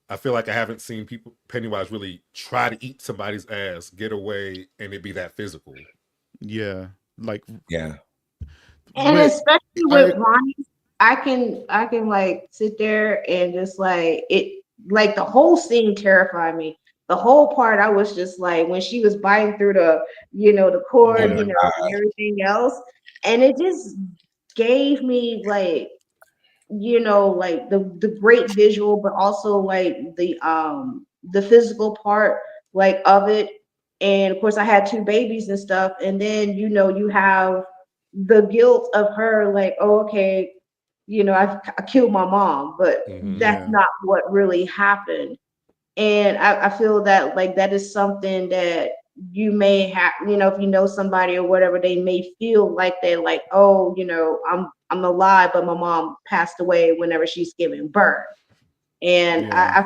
I feel like I haven't seen Pennywise really try to eat somebody's ass, get away, and it be that physical. yeah. Like, Yeah. And but especially with I Ronnie, I can like sit there and just like it, like the whole scene terrified me. The whole part I was just like when she was biting through the Oh cord, my yeah, and everything else, and it just gave me like like the great visual, but also like the physical part like of it. And of course I had two babies and stuff, and then you have the guilt of her like, oh, okay, I killed my mom, but Mm-hmm. that's yeah, not what really happened. And I feel that like that is something that you may have, if you know somebody or whatever, they may feel like they're like, oh, I'm alive, but my mom passed away whenever she's giving birth. And yeah,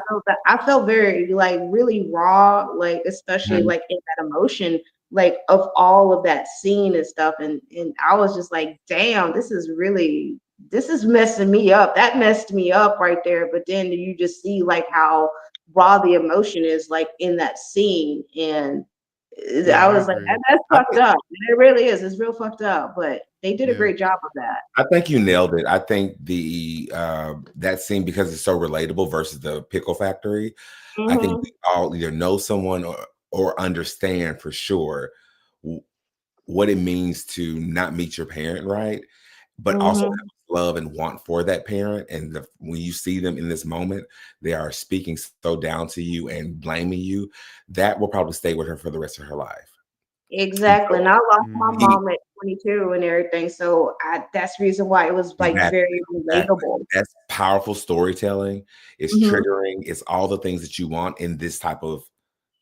I felt very like really raw, like especially Mhm. like in that emotion, like of all of that scene and stuff. And I was just like, damn, this is messing me up. That messed me up right there. But then you just see like how raw the emotion is like in that scene. And yeah. I I was like, agree. that's I fucked think up. It really is. It's real fucked up. But they did a Yeah, great job of that. I think you nailed it. I think the that scene because it's so relatable versus the pickle factory. I think Hmm. we all either know someone or understand for sure w- what it means to not meet your parent right, but also Hmm. have love and want for that parent. And when you see them in this moment, they are speaking so down to you and blaming you. That will probably stay with her for the rest of her life. And Exactly. so And I lost my mhm, he mom at 22 and everything. So that's the reason why it was like exactly, very exactly. relatable. That's powerful storytelling. It's Hmm. triggering. It's all the things that you want in this type of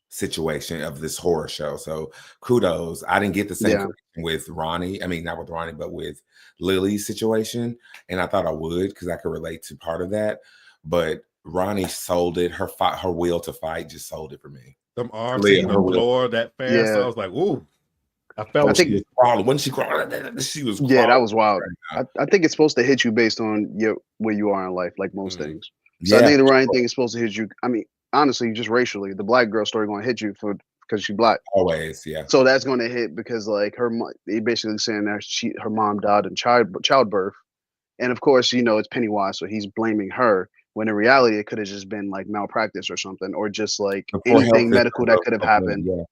situation of this horror show. So kudos. I didn't get the same Yeah. connection with Ronnie. I mean, not with Ronnie, but with Lily's situation. And I thought I would because I could relate to part of that. But Ronnie sold it. Her will to fight just sold it for me. Them arms Leah, hitting her the will. floor that fast. I Yeah. was like, ooh, I Oh, I felt she it. think, was crawling. When she crawled, she was yeah, that crawling. was wild. I think it's supposed to hit you based on where you are in life, like most Mm. things. So I Yeah, think the for Ryan sure. thing is supposed to hit you. I mean, honestly, just racially, the black girl story going to hit you because she's black. Always, yeah. So that's going to hit because like they basically saying that her mom died in childbirth, and of course it's Pennywise, so he's blaming her. When in reality, it could have just been like malpractice or something, or just like The poor health anything medical that could have happened. yeah.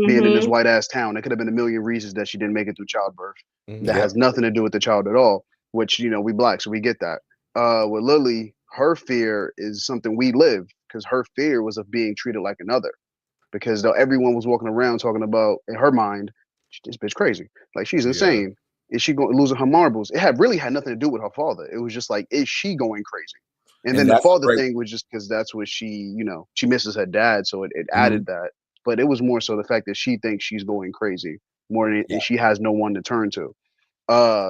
Being in this Mhm. white ass town, it could have been a million reasons that she didn't make it through childbirth. Mhm. That Yep. has nothing to do with the child at all. Which we black, so we get that. With Lily, her fear is something we live because her fear was of being treated like another. Because though everyone was walking around talking about in her mind, this bitch crazy, like she's Yeah. insane. Is she going losing her marbles? It really had nothing to do with her father. It was just like, is she going crazy? And then the that's father great. thing was just because that's what she misses her dad, so it Mhm. added that. But it was more so the fact that she thinks she's going crazy more than Yeah. and she has no one to turn to.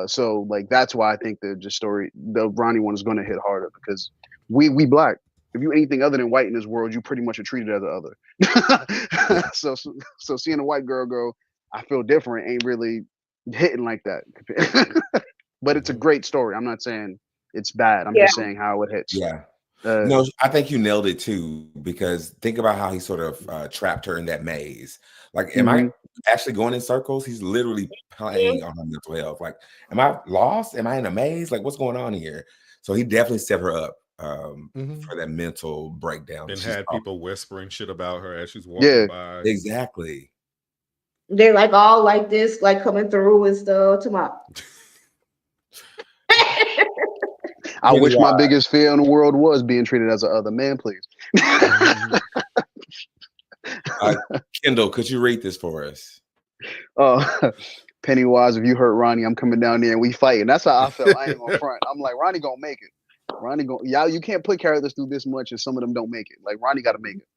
So like that's why I think the Ronnie one is going to hit harder because we black. If you anything other than white in this world, you pretty much are treated as the other. Yeah. So seeing a white girl go, I feel different, ain't really hitting like that. But it's a Mhm. great story. I'm not saying it's bad. I'm Yeah. just saying how it hits. Yeah. Uh, No, I think you nailed it too, because think about how he sort of trapped her in that maze. Like, am I mhm. actually going in circles? He's literally playing on her mental health. Like, am I lost? Am I in a maze? Like, what's going on here? So he definitely set her up Mhm. for that mental breakdown. Then She's had people whispering shit about her as she's Yeah. walking by. exactly. They're like all like this, like coming through and stuff. Tomorrow. I wish my Pennywise. biggest fear in the world was being treated as a other man, please. Mhm. Kendall, could you read this for us? Pennywise, if you hurt Ronnie, I'm coming down there and we fighting. That's how I felt. I ain't gonna front. I'm like, Ronnie gonna make it. Ronnie gonna y'all. You can't put characters through this much, and some of them don't make it. Like Ronnie got to make it.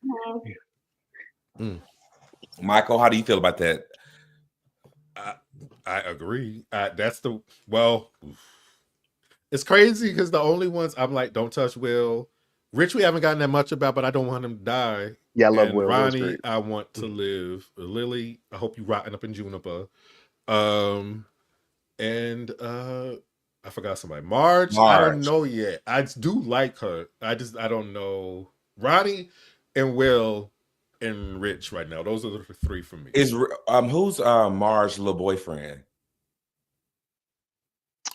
Mm. Michael, how do you feel about that? I agree. It's crazy because the only ones I'm like, don't touch Will. Rich, we haven't gotten that much about, but I don't want him to die. Yeah, I love And Will. Will's Ronnie, great. I want to live. Lily, I hope you rotting up in Juniper. And I forgot somebody. Marge, I don't know yet. I do like her. I don't know. Ronnie and Will and Rich right now. Those are the three for me. Is who's Marge's little boyfriend?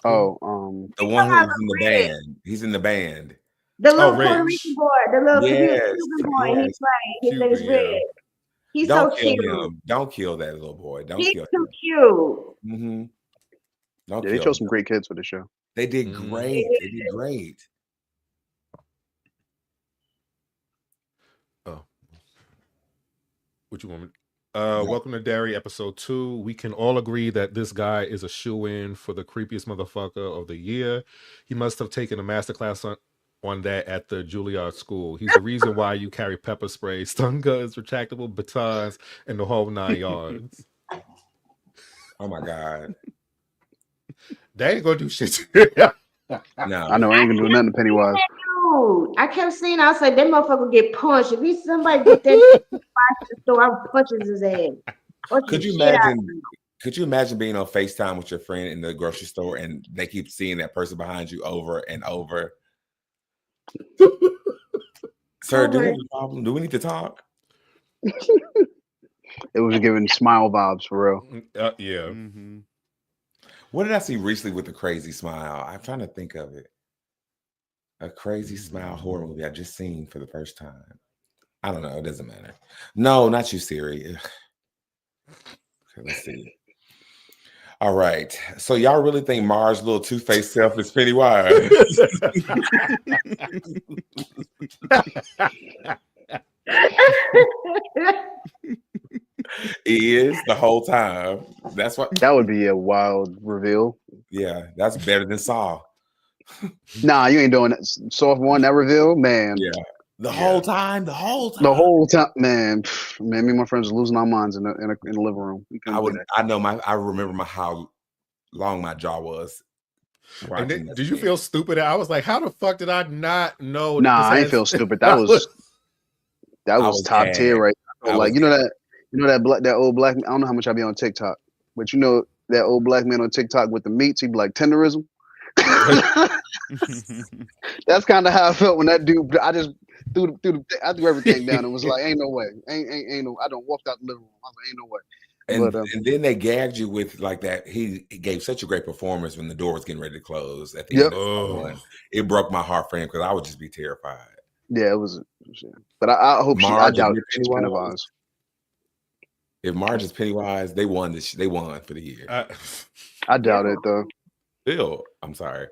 Oh, The one who's in the band. He's in the band. The little Puerto Rich. Rican boy, the little Yes, Cuban boy, yes. he's right. His name is Cuban, Red. yeah. He's Don't so kill cute. him. Don't kill that little boy. Don't He's kill too him. cute. Mm-hmm. Don't yeah, they kill chose him. some great kids for the show. They did Mhm. great. They did great. Oh. What you want me? Welcome to Derry, episode 2. We can all agree that this guy is a shoe-in for the creepiest motherfucker of the year. He must have taken a masterclass on that at the Juilliard School. He's the reason why you carry pepper spray, stun guns, retractable batons, and the whole 9 yards. Oh my God. They ain't gonna do shit. No. I know I ain't gonna do nothing to Pennywise. Dude, I kept seeing outside that motherfucker get punched. If he's somebody get that the store, I punches his ass. Punch Could the you shit out of imagine? him. Could you imagine being on FaceTime with your friend in the grocery store and they keep seeing that person behind you over and over? Sir, do we have a problem? Do we need to talk? It was giving smile vibes for real. Yeah. Mm-hmm. What did I see recently with the crazy smile? I'm trying to think of it. A crazy smile horror movie I just seen for the first time. I don't know. It doesn't matter. No, not you, Siri. Okay, let's see. All right. So y'all really think Mars' little two-faced self is Pennywise? He is the whole time. That's what. That would be a wild reveal. Yeah, that's better than Saw. Nah, you ain't doing that. Soft one, that reveal, man. Yeah. The whole time. The whole time, man. Me and my friends are losing our minds in the living room. I remember how long my jaw was. And then, did you feel stupid? I was like, how the fuck did I not know? Nah, I ain't feel stupid. That was top tier, right? Like that old black. I don't know how much I be on TikTok, but that old black man on TikTok with the meats. He be like tenderism. That's kind of how I felt when that dude. I threw everything down and was like, ain't no way. Ain't no. I don't walked out the living room. I was like, ain't no way. And then they gagged you with like that. He gave such a great performance when the door was getting ready to close at the Yep. end of one. It broke my heart for him because I would just be terrified. Yeah, it was. But I hope I Marge, doubt if she's you're Pennywise. If Marge is Pennywise, they won this. They won for the year. I doubt it though. Still, I'm sorry.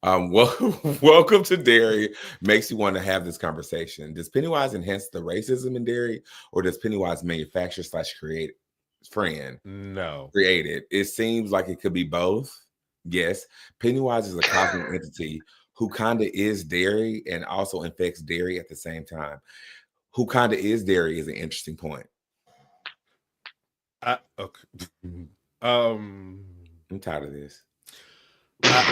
Welcome to Derry. Makes you want to have this conversation. Does Pennywise enhance the racism in Derry, or does Pennywise manufacture / create friend? No. Created. It seems like it could be both. Yes, Pennywise is a cosmic entity who kind of is Derry and also infects Derry at the same time. Who kind of is Derry is an interesting point. Okay. I'm tired of this.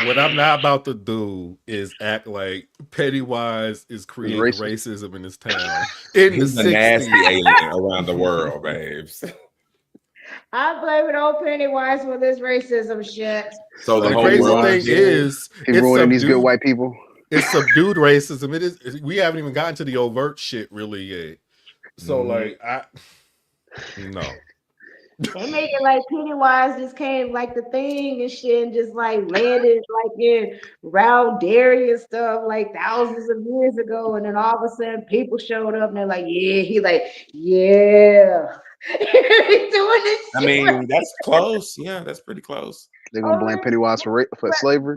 What I'm not about to do is act like Pennywise is creating racism in this town. He's a nasty alien around the world, babes. I blame it on Pennywise for this racism shit. So the crazy thing is, he's ruining these good white people. It's subdued racism. It is. We haven't even gotten to the overt shit really yet. So like, no. They make it like Pennywise just came like the thing and shit and just like landed like in round Derry and stuff like thousands of years ago, and then all of a sudden people showed up and they're like, yeah, he like, yeah. He's doing this shit. I mean, that's close. Yeah, that's pretty close. They're gonna blame Pennywise for slavery.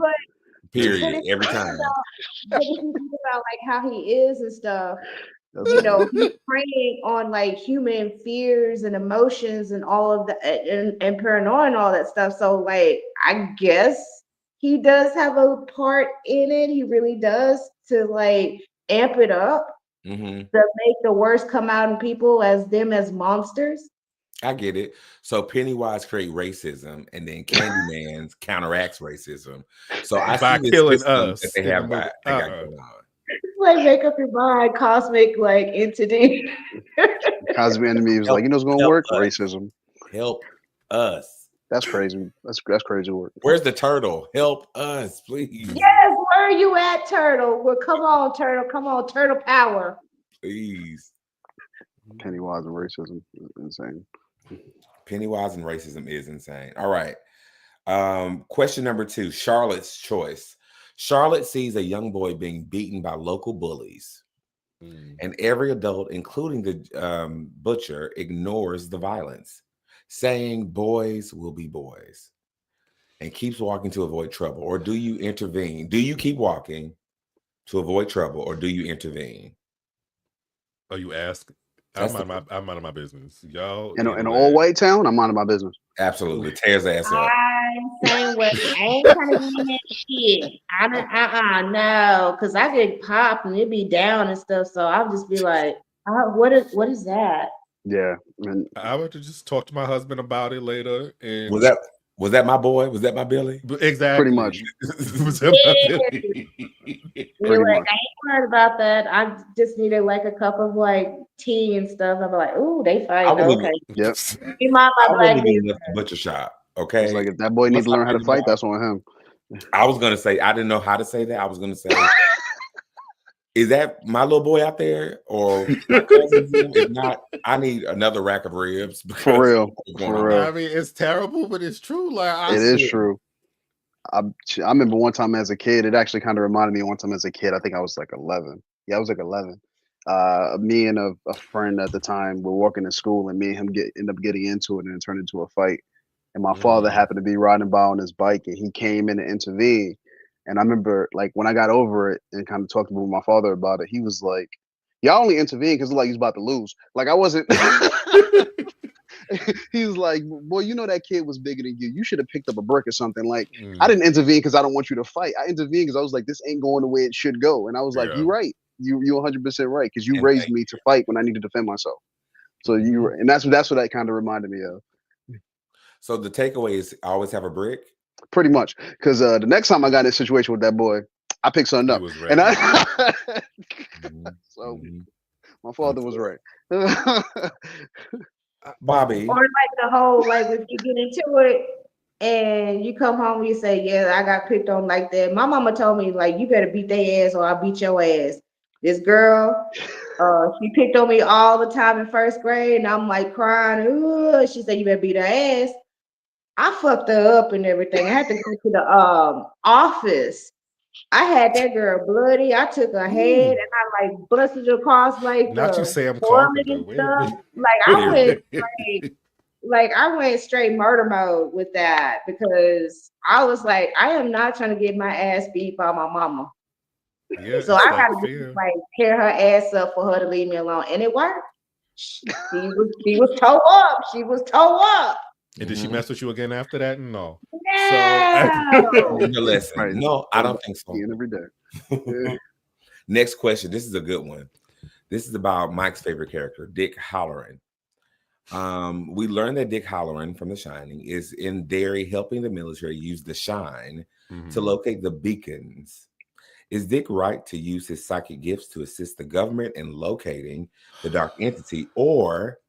Period. Every time. But if you think about like how he is and stuff, you know, he's preying on like human fears and emotions and all of the and paranoia and all that stuff. So like, I guess he does have a part in it. He really does, to like amp it up, to make the worst come out in people as monsters. I get it. So Pennywise create racism, and then Candyman counteracts racism. So I by see killing us us. that they have got going on. Like, make up your mind, cosmic like entity. Cosmic enemy was like, you know what's gonna work? Racism. Help us. That's crazy. That's crazy work. Where's the turtle? Help us, please. Yes, where are you at, turtle? Well, come on, turtle. Come on, turtle power. Please. Pennywise and racism is insane. Pennywise and racism is insane. All right. Question number 2, Charlotte's choice. Charlotte sees a young boy being beaten by local bullies, and every adult, including the butcher, ignores the violence, saying boys will be boys, and keeps walking to avoid trouble. Or do you intervene? Do you keep walking to avoid trouble, or do you intervene? Oh, you ask? I'm out of my business, y'all. In an all white town, I'm out of my business. Absolutely, tears ass up. I'm saying what I ain't trying to be in that shit. No, because I get popped and it be down and stuff. So I'll just be like, what is that? Yeah, I would just talk to my husband about it later. And was that my boy? Was that my Billy? Exactly. Pretty much. Was that my Billy? You're like, I ain't worried about that. I just needed like a cup of like tea and stuff. I'll be like, ooh, they fight. Okay. Yep. You mind my black dude? The butcher shop. Okay. It's like, if that boy needs to learn how to fight, that's on him. I was gonna say, I didn't know how to say that. I was gonna say, is that my little boy out there, or my cousin? If not, I need another rack of ribs. For real. I mean, it's terrible, but it's true. Like, it is true. I remember one time as a kid, it actually kind of reminded me of one time as a kid. I think I was like 11. Yeah, I was like 11. Me and a friend at the time were walking to school, and me and him end up getting into it, and it turned into a fight. And my father happened to be riding by on his bike, and he came in to intervene. And I remember, like, when I got over it and kind of talked with my father about it, he was like, y'all only intervened because like he's about to lose. Like, I wasn't. He was like, boy, you know that kid was bigger than you. You should have picked up a brick or something. Like, I didn't intervene because I don't want you to fight. I intervened because I was like, this ain't going the way it should go. And I was like, you're right. You're 100% right, because you raised me to fight when I need to defend myself. So and that's what that kind of reminded me of. So the takeaway is always have a brick? Pretty much. Because the next time I got in a situation with that boy, I picked something up. And so my father was right. Bobby. Or like the whole, like, if you get into it and you come home and you say, yeah, I got picked on like that. My mama told me, like, you better beat their ass or I'll beat your ass. This girl, she picked on me all the time in first grade, and I'm like crying. Ooh, she said, "You better beat her ass." I fucked her up and everything. I had to go to the office. I had that girl bloody. I took her head Ooh. and I like busted it across like Not you, the Sam toilet Carpenter. and Wait a stuff. minute. Like I Period. went like I went straight murder mode with that because I was like, I am not trying to get my ass beat by my mama. Yeah, So it's I that gotta just fear. like tear her ass up for her to leave me alone. And it worked. She was toe up. She was toe up. And did she Mhm. mess with you again after that? No. So No. Learn your lesson. Right. No, I don't think so. Eating every day. Next question. This is a good one. This is about Mike's favorite character, Dick Halloran. We learned that Dick Halloran from The Shining is in Derry helping the military use the shine to Mhm. locate the beacons. Is Dick right to use his psychic gifts to assist the government in locating the dark entity, or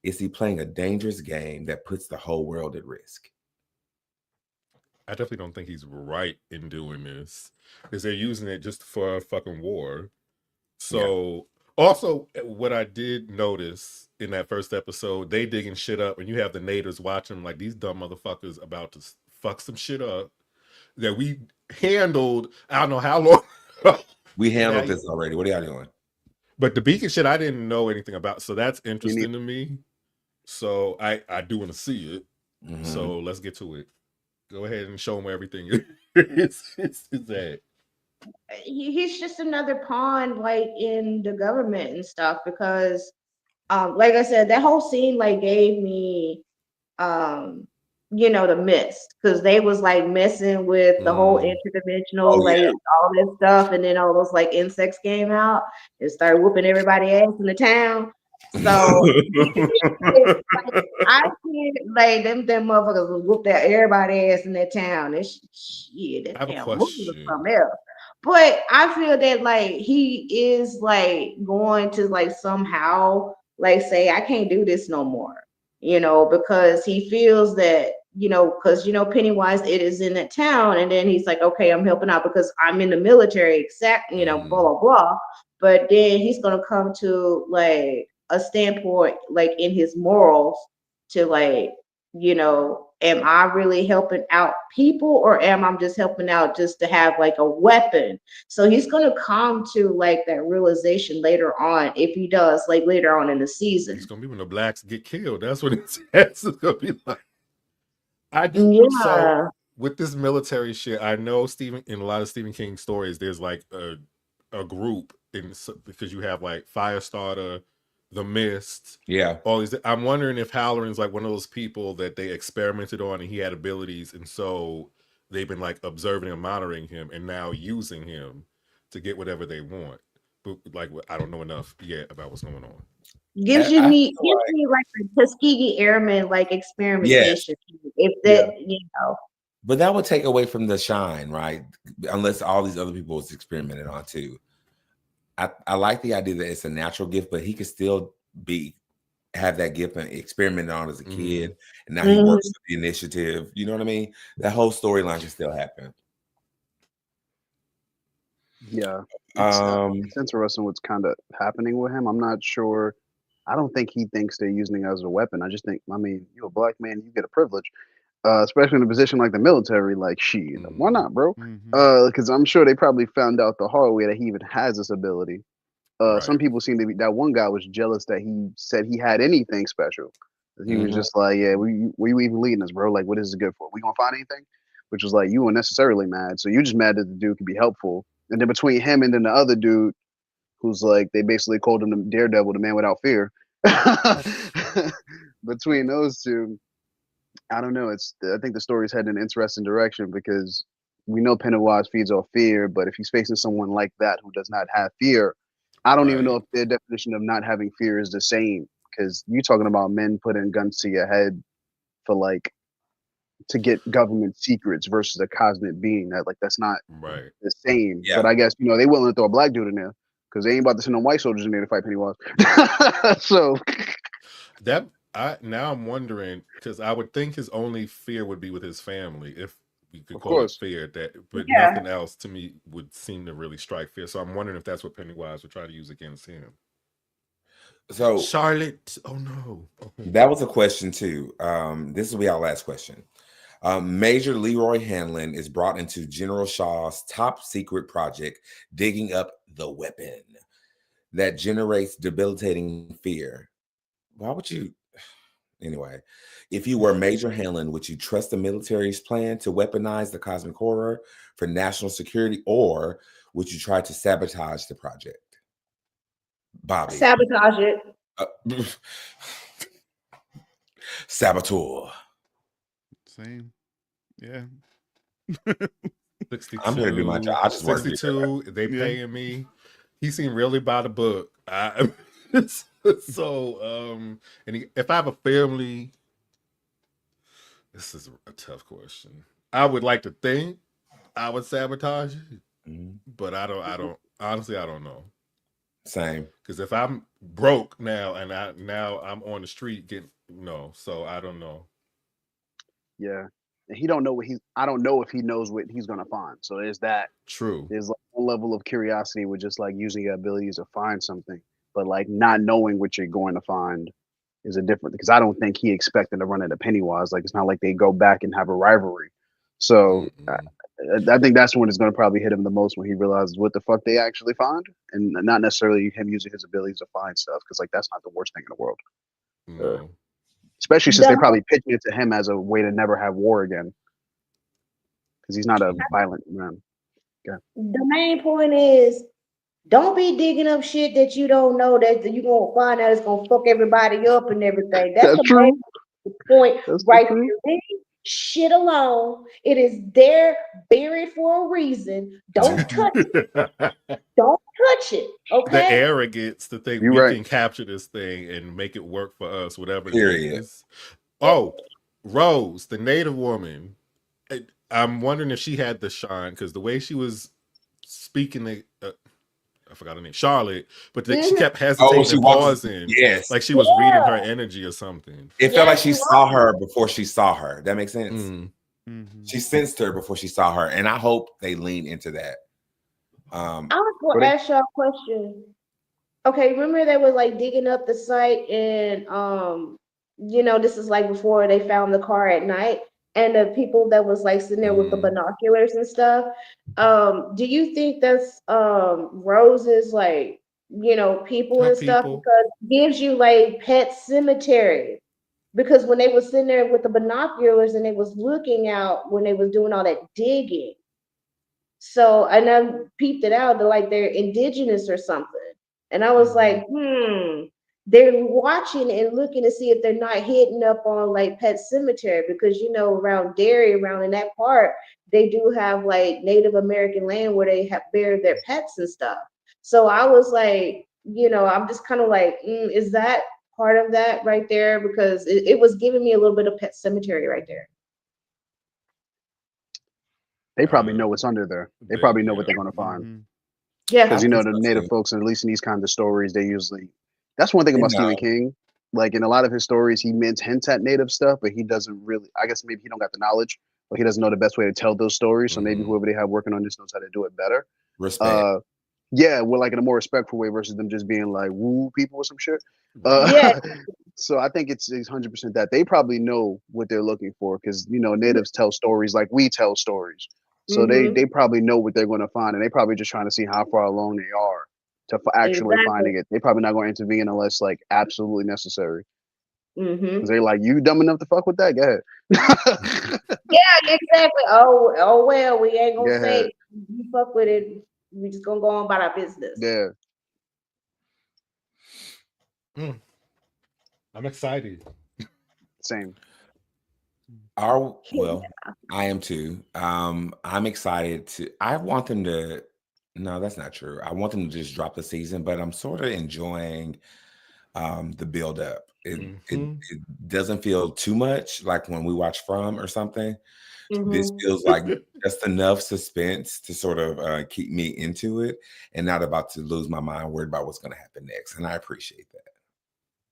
is he playing a dangerous game that puts the whole world at risk? I definitely don't think he's right in doing this because they're using it just for a fucking war. So, also, what I did notice in that first episode, they digging shit up, and you have the natives watching like these dumb motherfuckers about to fuck some shit up that we handled. I don't know how long. We handled Now- this already. What are y'all doing? But the beacon shit, I didn't know anything about, so that's interesting neither. to me. So I do want to see it. Mhm. So let's get to it. Go ahead and show them where everything is at. He's just another pawn like in the government and stuff because like I said, that whole scene like gave me the mist because they was like messing with the whole interdimensional Oh, yeah. like all this stuff, and then all those like insects came out and started whooping everybody ass in the town. So I see like them motherfuckers was whoop that everybody ass in that town. And shit, I that have a damn movie was question. something else. But I feel that like he is like going to like somehow like say I can't do this no more, because he feels that because Pennywise it is in that town, and then he's like, okay, I'm helping out because I'm in the military, exact, blah blah blah. But then he's gonna come to like a standpoint like in his morals to like am I really helping out people, or am I just helping out just to have like a weapon? So he's going to come to like that realization later on, if he does, like later on in the season. It's gonna be when the blacks get killed. That's what it's gonna be like. I do so Yeah. with this military shit. I know in a lot of Stephen King stories, there's like a group because you have like Firestarter, The Mist, Yeah. all these. I'm wondering if Halloran's like one of those people that they experimented on and he had abilities, and so they've been like observing and monitoring him and now using him to get whatever they want. But like I don't know enough yet about what's going on. Gives I me feel like, like a Tuskegee Airmen like yes, experimentation. If Yeah. that. but that would take away from the shine, right? Unless all these other people was experimented on too. I like the idea that it's a natural gift, but he could still have that gift and experimented on as a kid, and now he works with the initiative. You know what I mean? That whole storyline can still happen. Yeah. It's Um, interesting what's kind of happening with him. I'm not sure. I don't think he thinks they're using it as a weapon. I just think, I mean, you're a black man, you get a privilege, especially in a position like the military. Like, shit, why not, bro? Because I'm sure they probably found out the hard way that he even has this ability. Some Right. people seem to be. That one guy was jealous that he said he had anything special. He was Mhm. just like, "Yeah, we you even leading us, bro? Like, what is it good for? We gonna find anything?" Which was like, you unnecessarily mad. So you just mad that the dude could be helpful. And then between him and then the other dude, who's like, they basically called him the Daredevil, the man without fear. Between those two, I don't know. I think the story's heading in an interesting direction because we know Pennywise feeds off fear, but if he's facing someone like that who does not have fear, I don't even know Right. if their definition of not having fear is the same. Because you're talking about men putting guns to your head for like to get government secrets versus a cosmic being. That's not Right. the same. Yeah. But I guess they willing to throw a black dude in there because they ain't about to send no white soldiers in there to fight Pennywise. So Now I'm wondering because I would think his only fear would be with his family. If you could Of call it course. fear, but Yeah. nothing else to me would seem to really strike fear. So I'm wondering if that's what Pennywise would try to use against him. So Charlotte, oh no. that was a question too. This will be our last question. Major Leroy Hanlon is brought into General Shaw's top secret project, digging up the weapon that generates debilitating fear. Why would you? Anyway, if you were Major Hanlon, would you trust the military's plan to weaponize the cosmic horror for national security, or would you try to sabotage the project? Bobby. Sabotage it. Saboteur. Same. Yeah. 62. I'm here to do my job. I just work here. 62. They Yeah. paying me. He seemed really by the book. So, if I have a family, this is a tough question. I would like to think I would sabotage it, but I don't. Honestly, I don't know. Same. Because if I'm broke now and I'm on the street getting so I don't know. Yeah. And he don't know what I don't know if he knows what he's gonna find. So there's that. True. There's like a level of curiosity with just like using your abilities to find something, but like not knowing what you're going to find is a different, because I don't think he expected to run into Pennywise. Like, it's not like they go back and have a rivalry. So I think that's when it's going to probably hit him the most, when he realizes what the fuck they actually find, and not necessarily him using his abilities to find stuff, because like that's not the worst thing in the world. No. Especially since they're probably pitching it to him as a way to never have war again, because he's not a violent man. Yeah. The main point is, don't be digging up shit that you don't know that you're gonna find out it's gonna fuck everybody up and everything. That's the true. main point That's right true. there. Leave shit alone. It is there, buried for a reason. Don't touch it. Don't touch it. Okay. The arrogance to think You're we right. can capture this thing and make it work for us, whatever Period. it is. Oh, Rose, the native woman. I'm wondering if she had the shine, because the way she was speaking, I forgot her name, Charlotte, but she kept hesitating and pausing. Yes. Like she was reading her energy or something. It felt like she saw her before she saw her. That makes sense. Mm-hmm. She sensed her before she saw her. And I hope they lean into that. I was going to ask y'all a question. Okay, remember they were like digging up the site, and this is like before they found the car at night, and the people that was like sitting there with the binoculars and stuff. Do you think that's Rose's like people Her and stuff, people. because it gives you like Pet Cemetery? Because when they was sitting there with the binoculars and they was looking out when they was doing all that digging, so and I peeped it out, like they're indigenous or something. And I was like, they're watching and looking to see if they're not hitting up on like Pet Cemetery, because around Derry, around in that part, they do have like Native American land where they have buried their pets and stuff. So I was like, I'm just kind of like, is that part of that right there? Because it was giving me a little bit of Pet Cemetery right there. They probably know what's under there. They probably know what they're going to find. Yeah, because the native folks, at least in these kinds of stories, they usually. That's one thing about Stephen King. Like in a lot of his stories, he hints at native stuff, but he doesn't really. I guess maybe he don't got the knowledge, but he doesn't know the best way to tell those stories. So maybe whoever they have working on this knows how to do it better. Respect. Yeah, well, like in a more respectful way versus them just being like woo people or some shit. So I think it's 100% that they probably know what they're looking for, because natives tell stories like we tell stories. So they probably know what they're going to find, and they probably just trying to see how far along they are to actually finding it. They're probably not going to intervene unless like absolutely necessary. Because they're like, you dumb enough to fuck with that? Go ahead. Yeah, exactly. Oh well, we ain't gonna say you fuck with it. We just gonna go on about our business. Yeah. I'm excited. Same. I am too. I'm excited I want them to. No, that's not true. I want them to just drop the season, but I'm sort of enjoying the build up. It doesn't feel too much like when we watch From or something. This feels like just enough suspense to sort of keep me into it, and not about to lose my mind worried about what's going to happen next. And I appreciate that.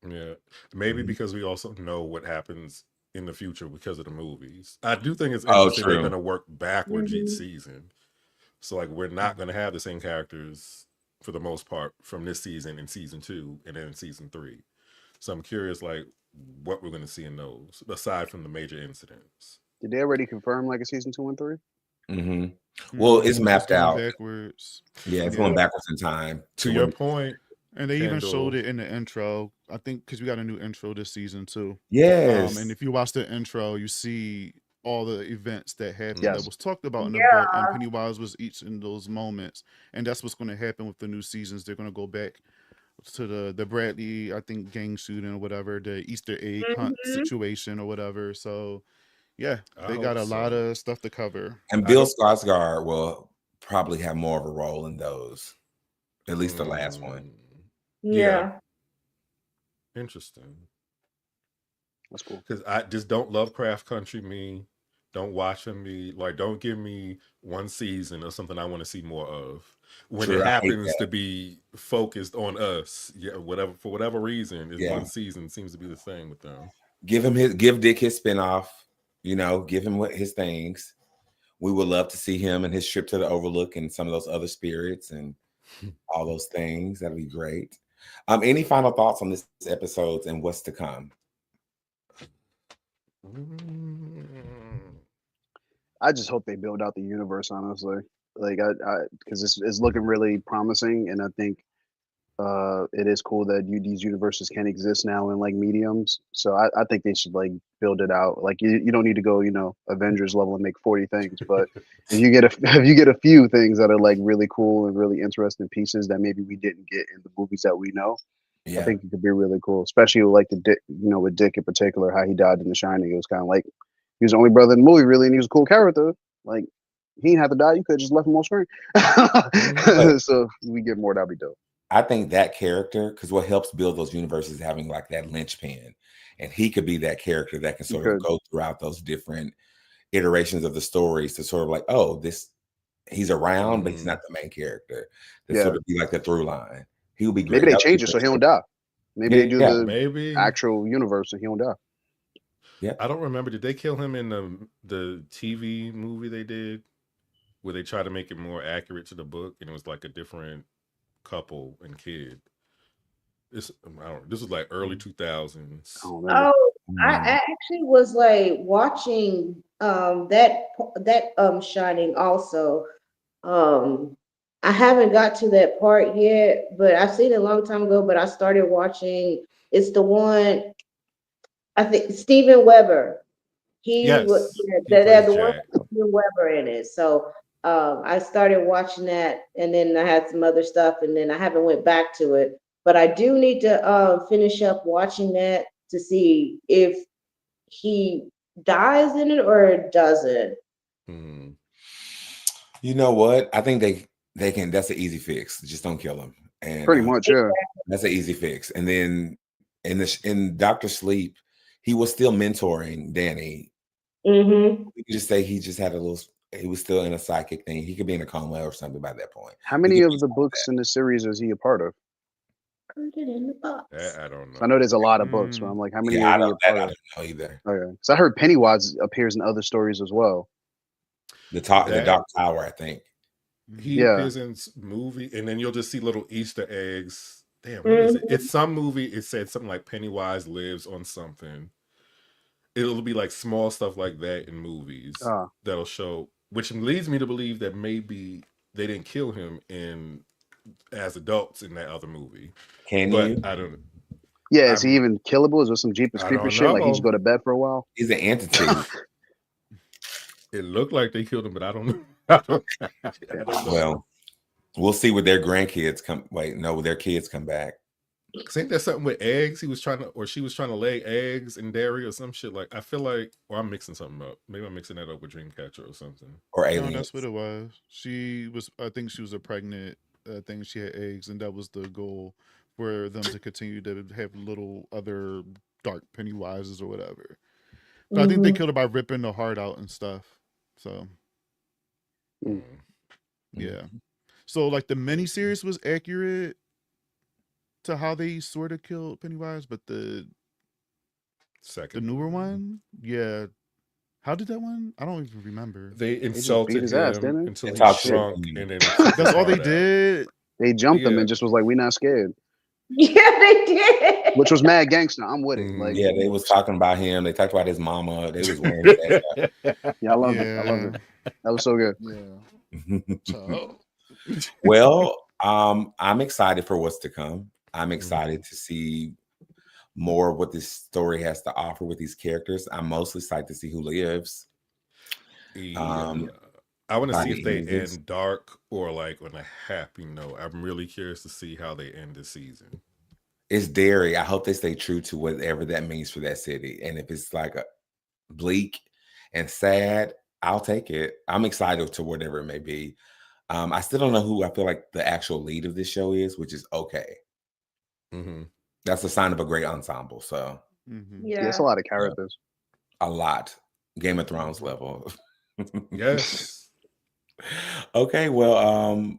Yeah, maybe because we also know what happens in the future because of the movies. I do think it's Oh, interesting they're going true. to work backwards each Mhm. season. So like we're not going to have the same characters for the most part from this season in season 2 and then in season 3. So I'm curious like what we're going to see in those aside from the major incidents. Did they already confirm like a season 2 and 3? Hmm. Well, it's It's mapped going out. backwards. Yeah, it's going Yeah. But backwards in time. to 2 your and point, And they even showed Kendall, it in the intro. I think because we got a new intro this season too. And yes. if you watch the intro, you see all the events that happened that Yes. was talked about in the book, Yeah. and Pennywise was each in those moments. And that's what's going to happen with the new seasons. They're going to go back to the Bradley, I think, gang shooting or whatever, the Easter egg hunt Mhm. situation or whatever. So yeah, I they got hope a lot so. of stuff to cover. And I Bill don't. Skarsgård will probably have more of a role in those, at least the last one. Mm, yeah, Yeah. interesting. That's cool. Because I just don't Lovecraft Country me. Don't watch him me. Like, don't give me one season or something I want to see more of. When it True, I hate happens that. to be focused on us, yeah, whatever for whatever reason, is Yeah. one season seems to be the thing with them. Give Dick his spinoff, give him what his things. We would love to see him and his trip to the Overlook and some of those other spirits and all those things. That'd be great. Any final thoughts on this episode and what's to come? Mm. I just hope they build out the universe. Honestly, like I because it's looking really promising, and I think it is cool that these universes can exist now in like mediums. So I think they should like build it out. Like you don't need to go Avengers level and make 40 things, but if you get if you get a few things that are like really cool and really interesting pieces that maybe we didn't get in the movies that we know, I Yeah. think it could be really cool. Especially with like the Dick, with Dick in particular, how he died in The Shining. It was kind of like he was the only brother in the movie really, and he was a cool character. Like he didn't have to die. You could have just left him on screen. Mhm. But So if we get more, that'd be dope. I think that character, because what helps build those universes is having like that linchpin. And he could be that character that can You sort of could. go throughout those different iterations of the stories to sort of like, oh, he's around, but he's not Mhm. the main character. That Yeah. sort of be like the through line. He would be Maybe great. they That would be change it so great he don't too. die. Maybe they do Yeah. the Maybe actual universe and he don't die. Yeah. I don't remember. Did they kill him in the TV movie they did, where they tried to make it more accurate to the book, and it was like a different couple and kid? I don't. This was like early I 2000s. don't remember. Oh, I Mm. actually was like watching that Shining also. Um I haven't got to that part yet, but I've seen it a long time ago, but I started watching it's the one I think Steven Weber. He was Yes, yeah, he plays the one Jack. with Steven Weber in it. So I started watching that, and then I had some other stuff, and then I haven't went back to it. But I do need to finish up watching that to see if he dies in it or doesn't. Hmm. You know what? I think they can. That's an easy fix. Just don't kill him, and Pretty much, yeah. that's an easy fix. And then in Doctor Sleep, he was still mentoring Danny. Mm-hmm. We could just say he just had a little. He was still in a psychic thing. He could be in a coma or something by that point. How We many could of just the books in the series is he a part of? Put it in the box. I don't 'Cause I know know. there's a lot of books, but I'm like, how many Yeah, is I he a don't. That part I of? don't know either. Okay. Because I heard Pennywise appears in other stories as well. The That Dark Tower, I think. he Yeah. appears in movie, and then you'll just see little Easter eggs. Damn, what is it? Mm-hmm. It's some movie. It said something like Pennywise lives on something. It'll be like small stuff like that in movies Uh, that'll show, which leads me to believe that maybe they didn't kill him in as adults in that other movie. Can But you? I don't. yeah, is he I'm. even killable? Is there some Jeepers I Creepers don't shit? Like he just know. go to bed for a while? He's an entity. It looked like they killed him, but I don't know. I don't know. Well, we'll see with their grandkids come. Wait, no, their kids come back. Cause ain't there something with eggs? He was trying to, or she was trying to lay eggs in dairy or some shit. Like I feel like, or I'm mixing something up. Maybe I'm mixing that up with Dreamcatcher or something. Or No, aliens. that's what it was. She was. I think she was a pregnant. I think she had eggs, and that was the goal for them to continue to have little other dark Pennywises or whatever. But I think they Mm-hmm. killed her by ripping the heart out and stuff. So Hmm. Mm. yeah. So like the miniseries was accurate to how they sort of killed Pennywise, but the The Second. newer one? Yeah. How did that one? I don't even remember. They They just beat insulted his ass, him didn't until They he talk shit. shrunk, and then took That's his all they heart out. did? they? They jumped him Yeah. and just was like, "We not scared," Yeah, they did. which was mad gangster. I'm with it. Mhm. Like, Yeah, they was talking about him. They talked about his mama. They was wearing his yeah, I loved it. I loved Yeah. it. That was so good. Yeah. ass. So, Well, I'm excited for what's to come. I'm Mhm. excited to see more of what this story has to offer with these characters. I'm mostly excited to see who lives. Yeah. I want to by see the if they end of this. end dark or like on a happy note. I'm really curious to see how they end the season. It's Derry. I hope they stay true to whatever that means for that city. And if it's like a bleak and sad, I'll take it. I'm excited to whatever it may be. I still don't know who I feel like the actual lead of this show is, which is okay. Mm-hmm. That's a sign of a great ensemble. So mhm. Yeah, it's Yeah. a lot of characters. a lot. Game of Thrones level. Yes. Okay, well,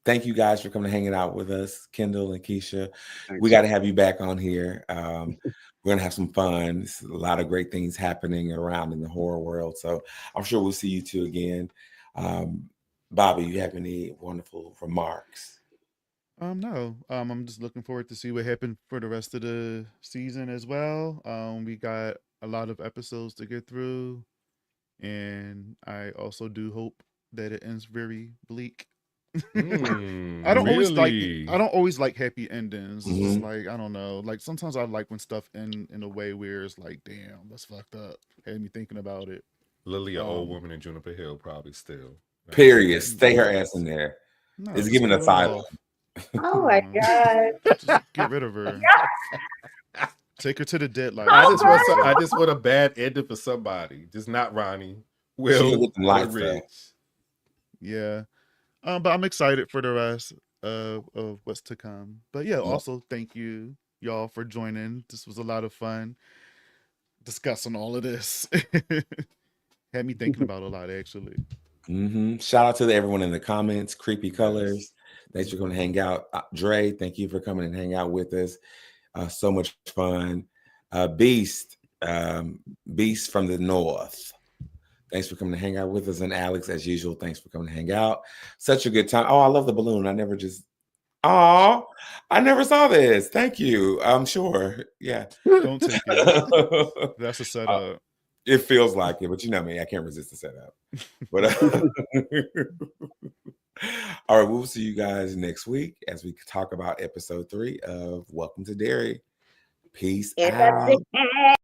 thank you guys for coming and hanging out with us, Kendall and Keisha. We Thanks. got to have you back on here. We're gonna have some fun. There's a lot of great things happening around in the horror world, so I'm sure we'll see you two again. Bobby, you have any wonderful remarks? No. I'm just looking forward to see what happened for the rest of the season as well. We got a lot of episodes to get through, and I also do hope that it ends very bleak. I don't always like Really? I don't always like happy endings. It's just Mhm. like I don't know. Like sometimes I like when stuff end in a way where it's like, damn, that's fucked up. Had me thinking about it. Lily, an old Um, woman in Juniper Hill, probably still. Period. Stay her no, ass in there. no, It's just giving kill her asylum. off. Oh my No, God. just get rid of her. Take her to the deadlight. I Oh just want some, I just want a bad ending for somebody. Just not Ronnie. She'll Will get them or lights though. Rich. Yeah. But I'm excited for the rest of what's to come. But yeah, Yep. also thank you y'all for joining. This was a lot of fun discussing all of this. Had me thinking about a lot actually. Shout out to everyone in the comments. Creepy Yes. Colors. Thanks for coming to hang out. Dre, thank you for coming and hang out with us. So much fun. Beast from the North. Thanks for coming to hang out with us. And Alex, as usual, thanks for coming to hang out. Such a good time. Oh, I love the balloon. I never saw this. Thank you. I'm sure. Yeah. Don't take it. That's a setup. It feels like it, but you know me, I can't resist the setup. But all right, we'll see you guys next week as we talk about episode 3 of Welcome to Derry. Peace It's out. a